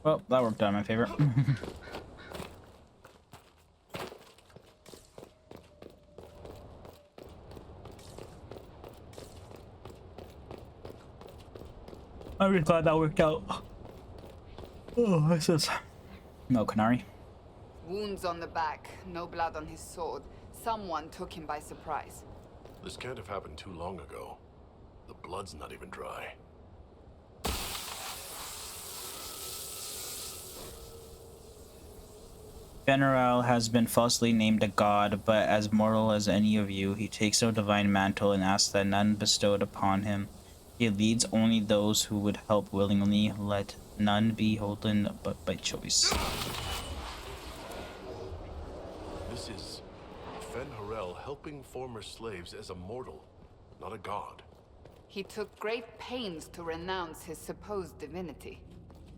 Well, that worked out in my favor. I'm really glad that worked out. Oh, this is... No, Canary. Wounds on the back, no blood on his sword. Someone took him by surprise. This can't have happened too long ago. The blood's not even dry. General has been falsely named a god, but as mortal as any of you, he takes no divine mantle and asks that none bestowed upon him. He leads only those who would help willingly, let none be holden but by choice. This is Fen Harel helping former slaves as a mortal, not a god. He took great pains to renounce his supposed divinity.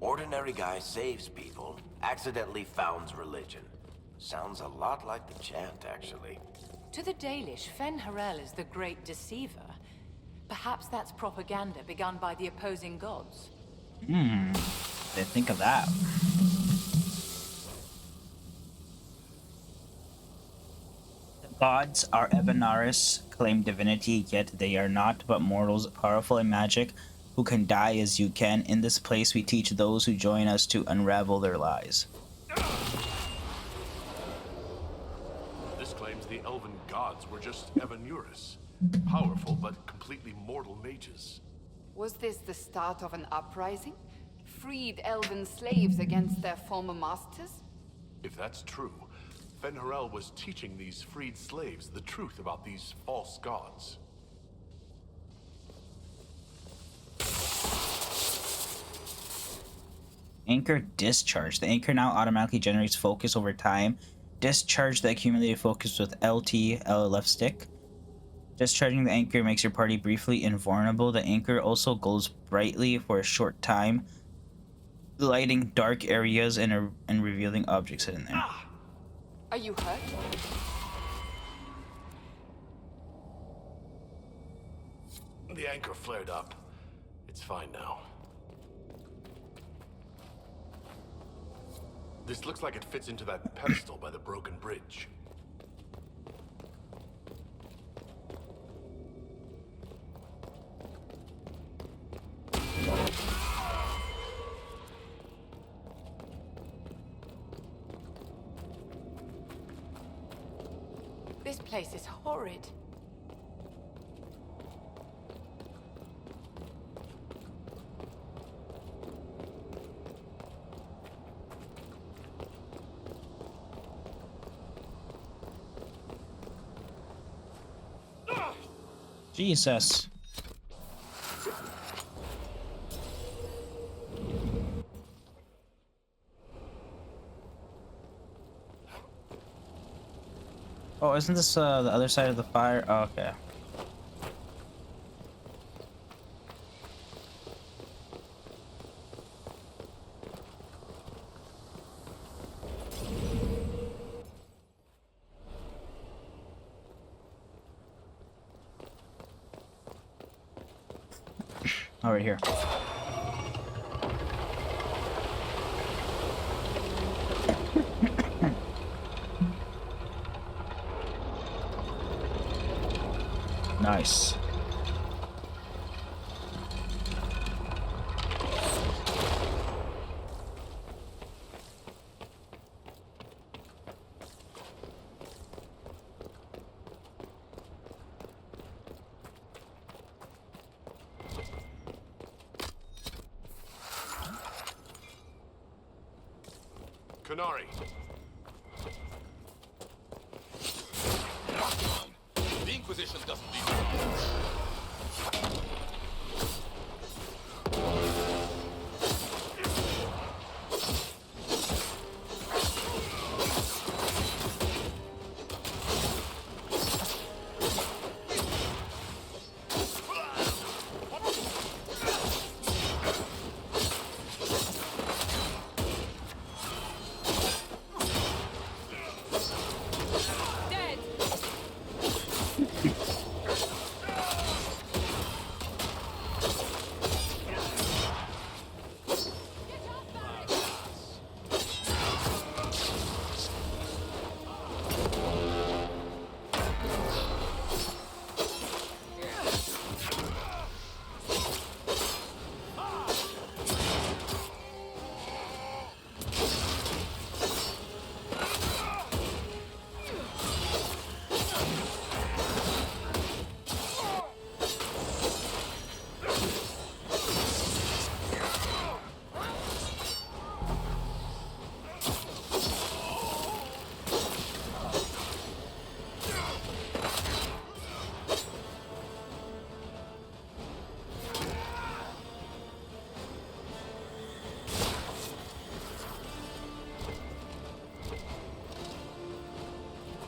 Ordinary guy saves people, accidentally founds religion. Sounds a lot like the chant, actually. To the Dalish, Fen Harel is the great deceiver. Perhaps that's propaganda begun by the opposing gods. Didn't think of that. The gods are Ebenaris, claim divinity, yet they are not but mortals powerful in magic who can die as you can. In this place we teach those who join us to unravel their lies. This claims the elven gods were just Ebenuris. Powerful but completely mortal mages. Was this the start of an uprising? Freed elven slaves against their former masters? If that's true, Fen Harel was teaching these freed slaves the truth about these false gods. Anchor discharge. The anchor now automatically generates focus over time. Discharge the accumulated focus with LT, left stick. Discharging the anchor makes your party briefly invulnerable. The anchor also glows brightly for a short time, lighting dark areas and revealing objects hidden there. Are you hurt? The anchor flared up. It's fine now. This looks like it fits into that pedestal by the broken bridge. This place is horrid. Jesus. Oh, isn't this the other side of the fire? Oh, okay. Oh, right here. Nice. Canary. The Inquisition doesn't leave.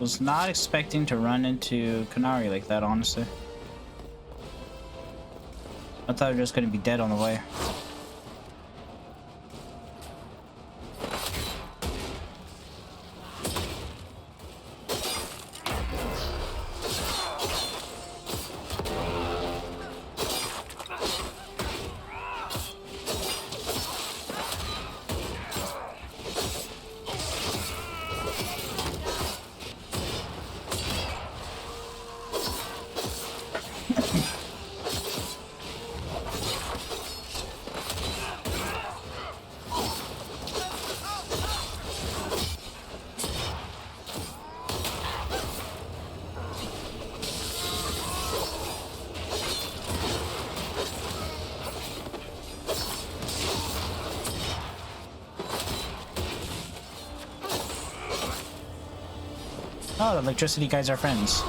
Was not expecting to run into Canary like that, honestly. I thought we were just gonna be dead on the way. Oh, the electricity guys are friends.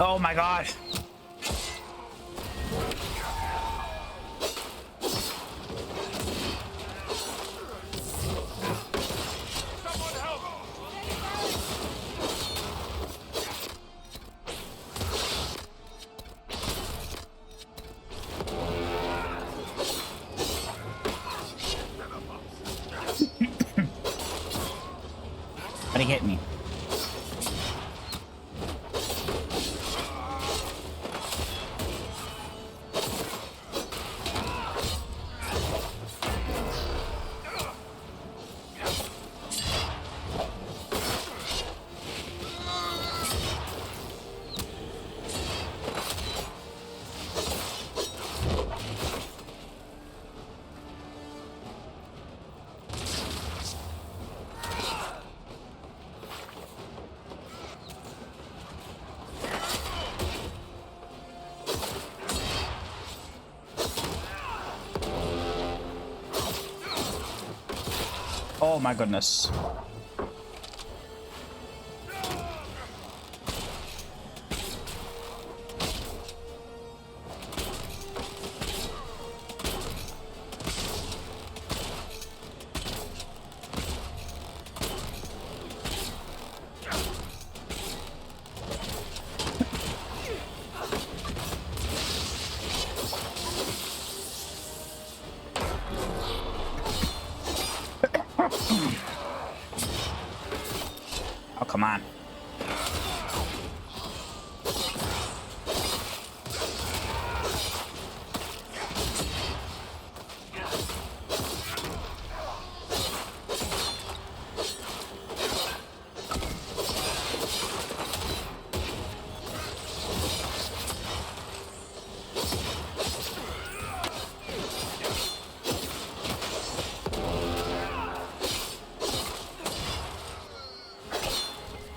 Oh my god. But he hit me. Oh my goodness. Oh, come on.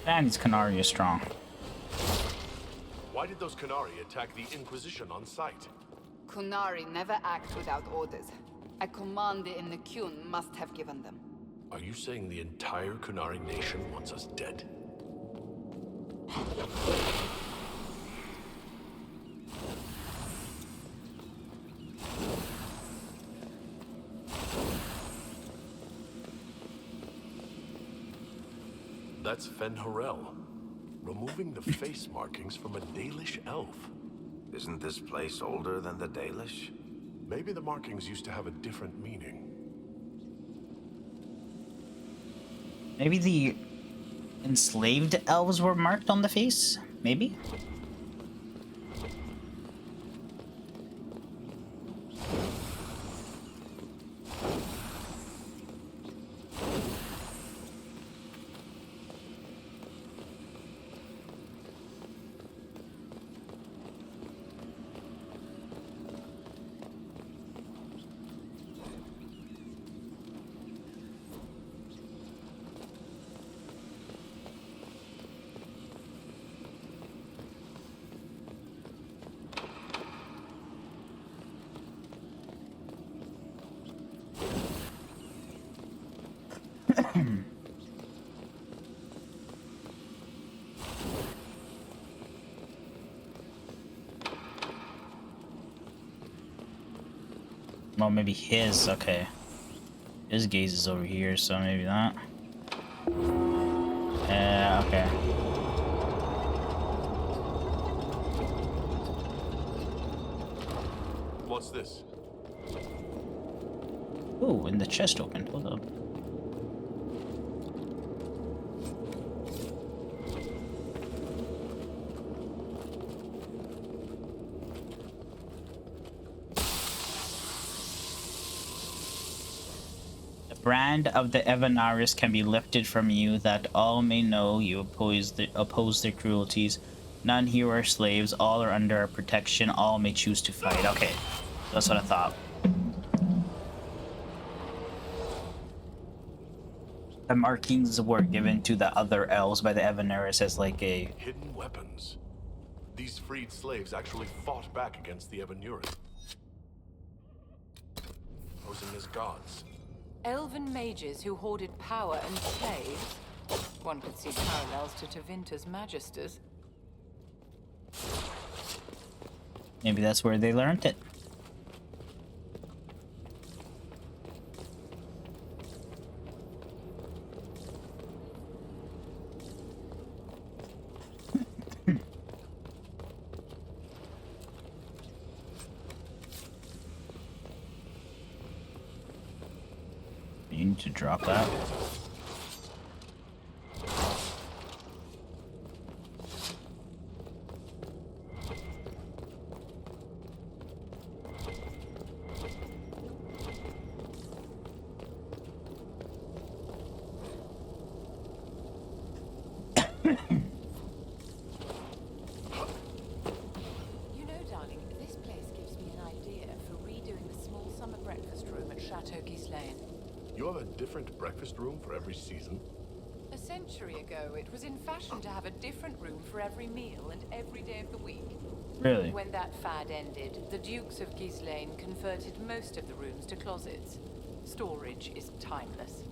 And these Canary is strong. Why did those Canary attack the Inquisition on sight? Kunari never act without orders. A command in the Qun must have given them. Are you saying the entire Kunari nation wants us dead? That's Fen Harel, removing the face markings from a Dalish elf. Isn't this place older than the Dalish? Maybe the markings used to have a different meaning. Maybe the enslaved elves were marked on the face? Maybe? Well, maybe his. Okay. His gaze is over here, so maybe that. Yeah. Okay. What's this? Ooh, and the chest opened. Hold up. The brand of the Evanaris can be lifted from you, that all may know you oppose their cruelties. None here are slaves, all are under our protection, all may choose to fight. Okay, that's what I thought. The markings were given to the other elves by the Evanaris as like a... Hidden weapons. These freed slaves actually fought back against the Evanuran, posing as gods. Elven mages who hoarded power and slaves. One could see parallels to Tevinter's magisters. Maybe that's where they learned it. You need to drop that. You know, darling, this place gives me an idea for redoing the small summer breakfast room at Chateau Ghislaine. You have a different breakfast room for every season? A century ago, it was in fashion to have a different room for every meal and every day of the week. Really? When that fad ended, the Dukes of Ghislaine converted most of the rooms to closets. Storage is timeless.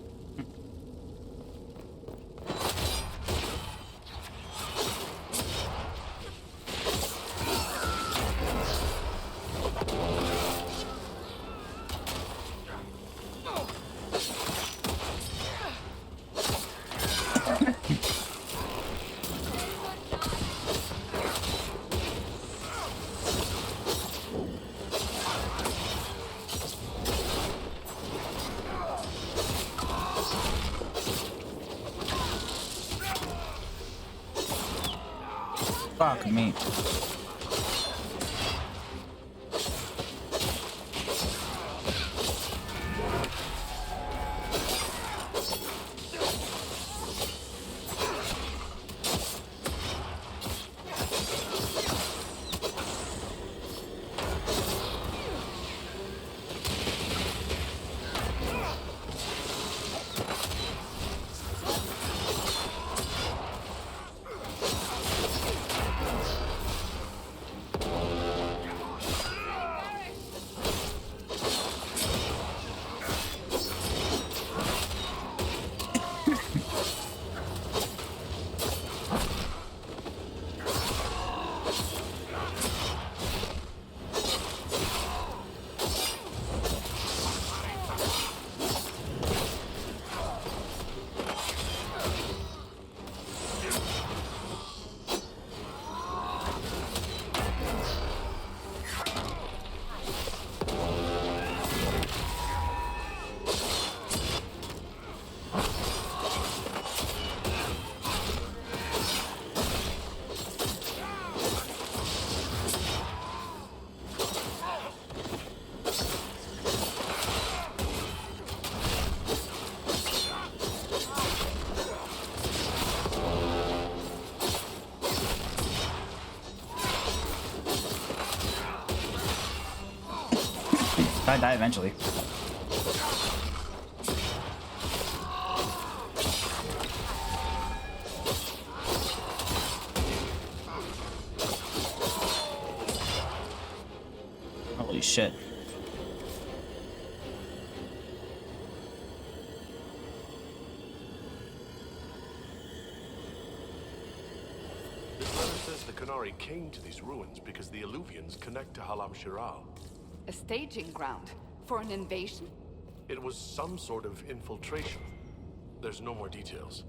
Fuck me. I die eventually. Holy shit. This letter says the Qunari came to these ruins because the Alluvians connect to Halam Shiral. A staging ground for an invasion? It was some sort of infiltration. There's no more details.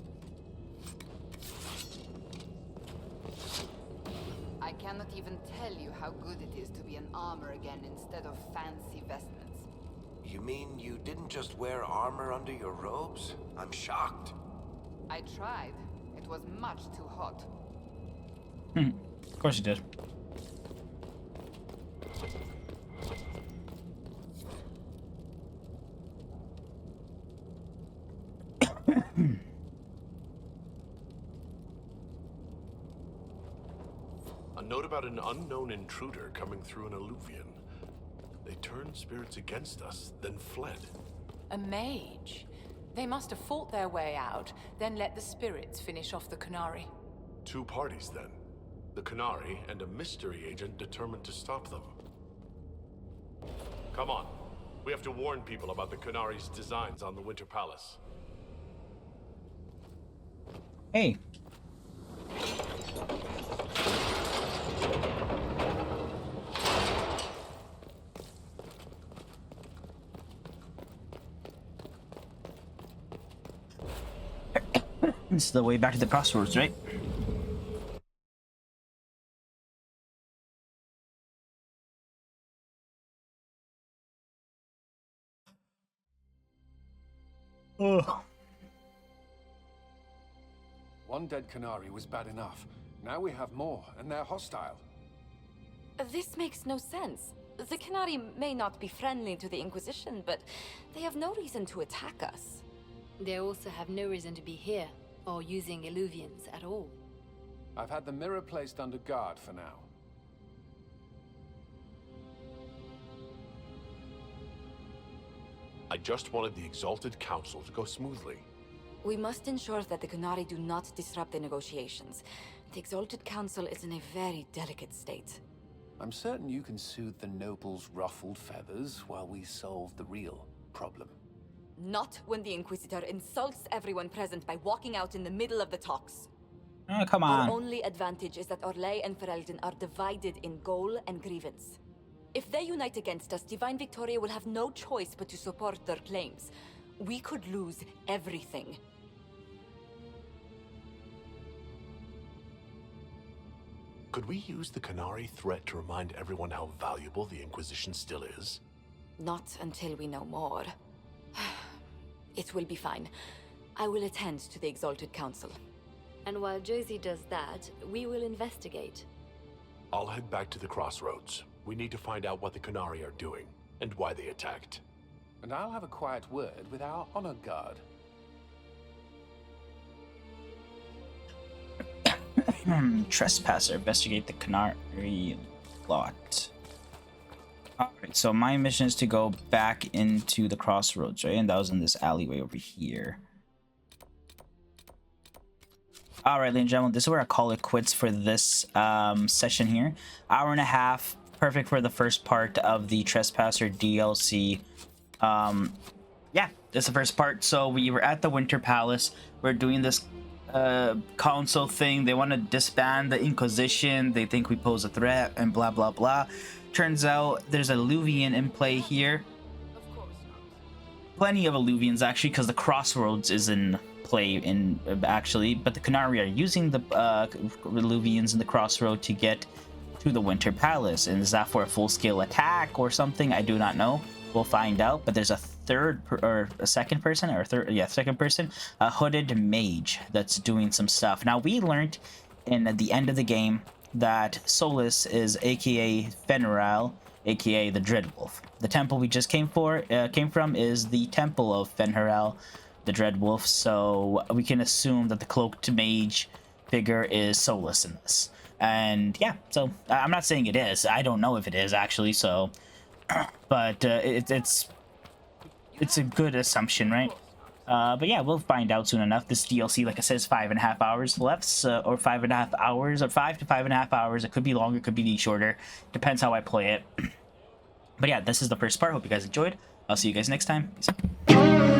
I cannot even tell you how good it is to be an armor again instead of fancy vestments. You mean you didn't just wear armor under your robes? I'm shocked. I tried. It was much too hot. Of course you did. A note about an unknown intruder coming through an alluvion. They turned spirits against us, then fled. A mage. They must have fought their way out, then let the spirits finish off the Canary. Two parties, then. The Canary and a mystery agent determined to stop them. Come on. We have to warn people about the Canary's designs on the Winter Palace. Hey. This is the way back to the crossroads, right? Ugh. One dead Canary was bad enough. Now we have more, and they're hostile. This makes no sense. The Canary may not be friendly to the Inquisition, but they have no reason to attack us. They also have no reason to be here, or using alluvians at all. I've had the mirror placed under guard for now. I just wanted the Exalted Council to go smoothly. We must ensure that the Canary do not disrupt the negotiations. The Exalted Council is in a very delicate state. I'm certain you can soothe the nobles' ruffled feathers while we solve the real problem. Not when the Inquisitor insults everyone present by walking out in the middle of the talks. Oh, come on. Our only advantage is that Orlais and Ferelden are divided in goal and grievance. If they unite against us, Divine Victoria will have no choice but to support their claims. We could lose everything. Could we use the Canary threat to remind everyone how valuable the Inquisition still is? Not until we know more. It will be fine. I will attend to the Exalted Council. And while Josie does that, we will investigate. I'll head back to the crossroads. We need to find out what the Canary are doing, and why they attacked. And I'll have a quiet word with our honor guard. Trespasser, investigate the Canary lot. Alright, so my mission is to go back into the crossroads, right? And that was in this alleyway over here. Alright, ladies and gentlemen, this is where I call it quits for this session here. Hour and a half, perfect for the first part of the Trespasser DLC. Yeah, this is the first part. So we were at the Winter Palace. We're doing this council thing. They want to disband the Inquisition. They think we pose a threat and blah blah blah. Turns out there's a alluvian in play here. Plenty of alluvians actually, because the crossroads is in play in actually, but the Canary are using the alluvians in the crossroad to get to the Winter Palace. And is that for a full-scale attack or something? I do not know. We'll find out. But there's a second person, a hooded mage that's doing some stuff. Now we learned in at the end of the game that Solus is aka Fenrir, aka the Dreadwolf. The temple we just came from is the temple of Fenrir, the Dreadwolf. So we can assume that the cloaked mage figure is Solus in this. And yeah, so I'm not saying it is. I don't know if it is actually. So, but it's a good assumption, right? But yeah, we'll find out soon enough. This DLC, like I said, is 5.5 hours left, or 5.5 hours, or 5 to 5.5 hours. It could be longer, it could be shorter. Depends how I play it. But yeah, this is the first part. Hope you guys enjoyed. I'll see you guys next time. Peace out.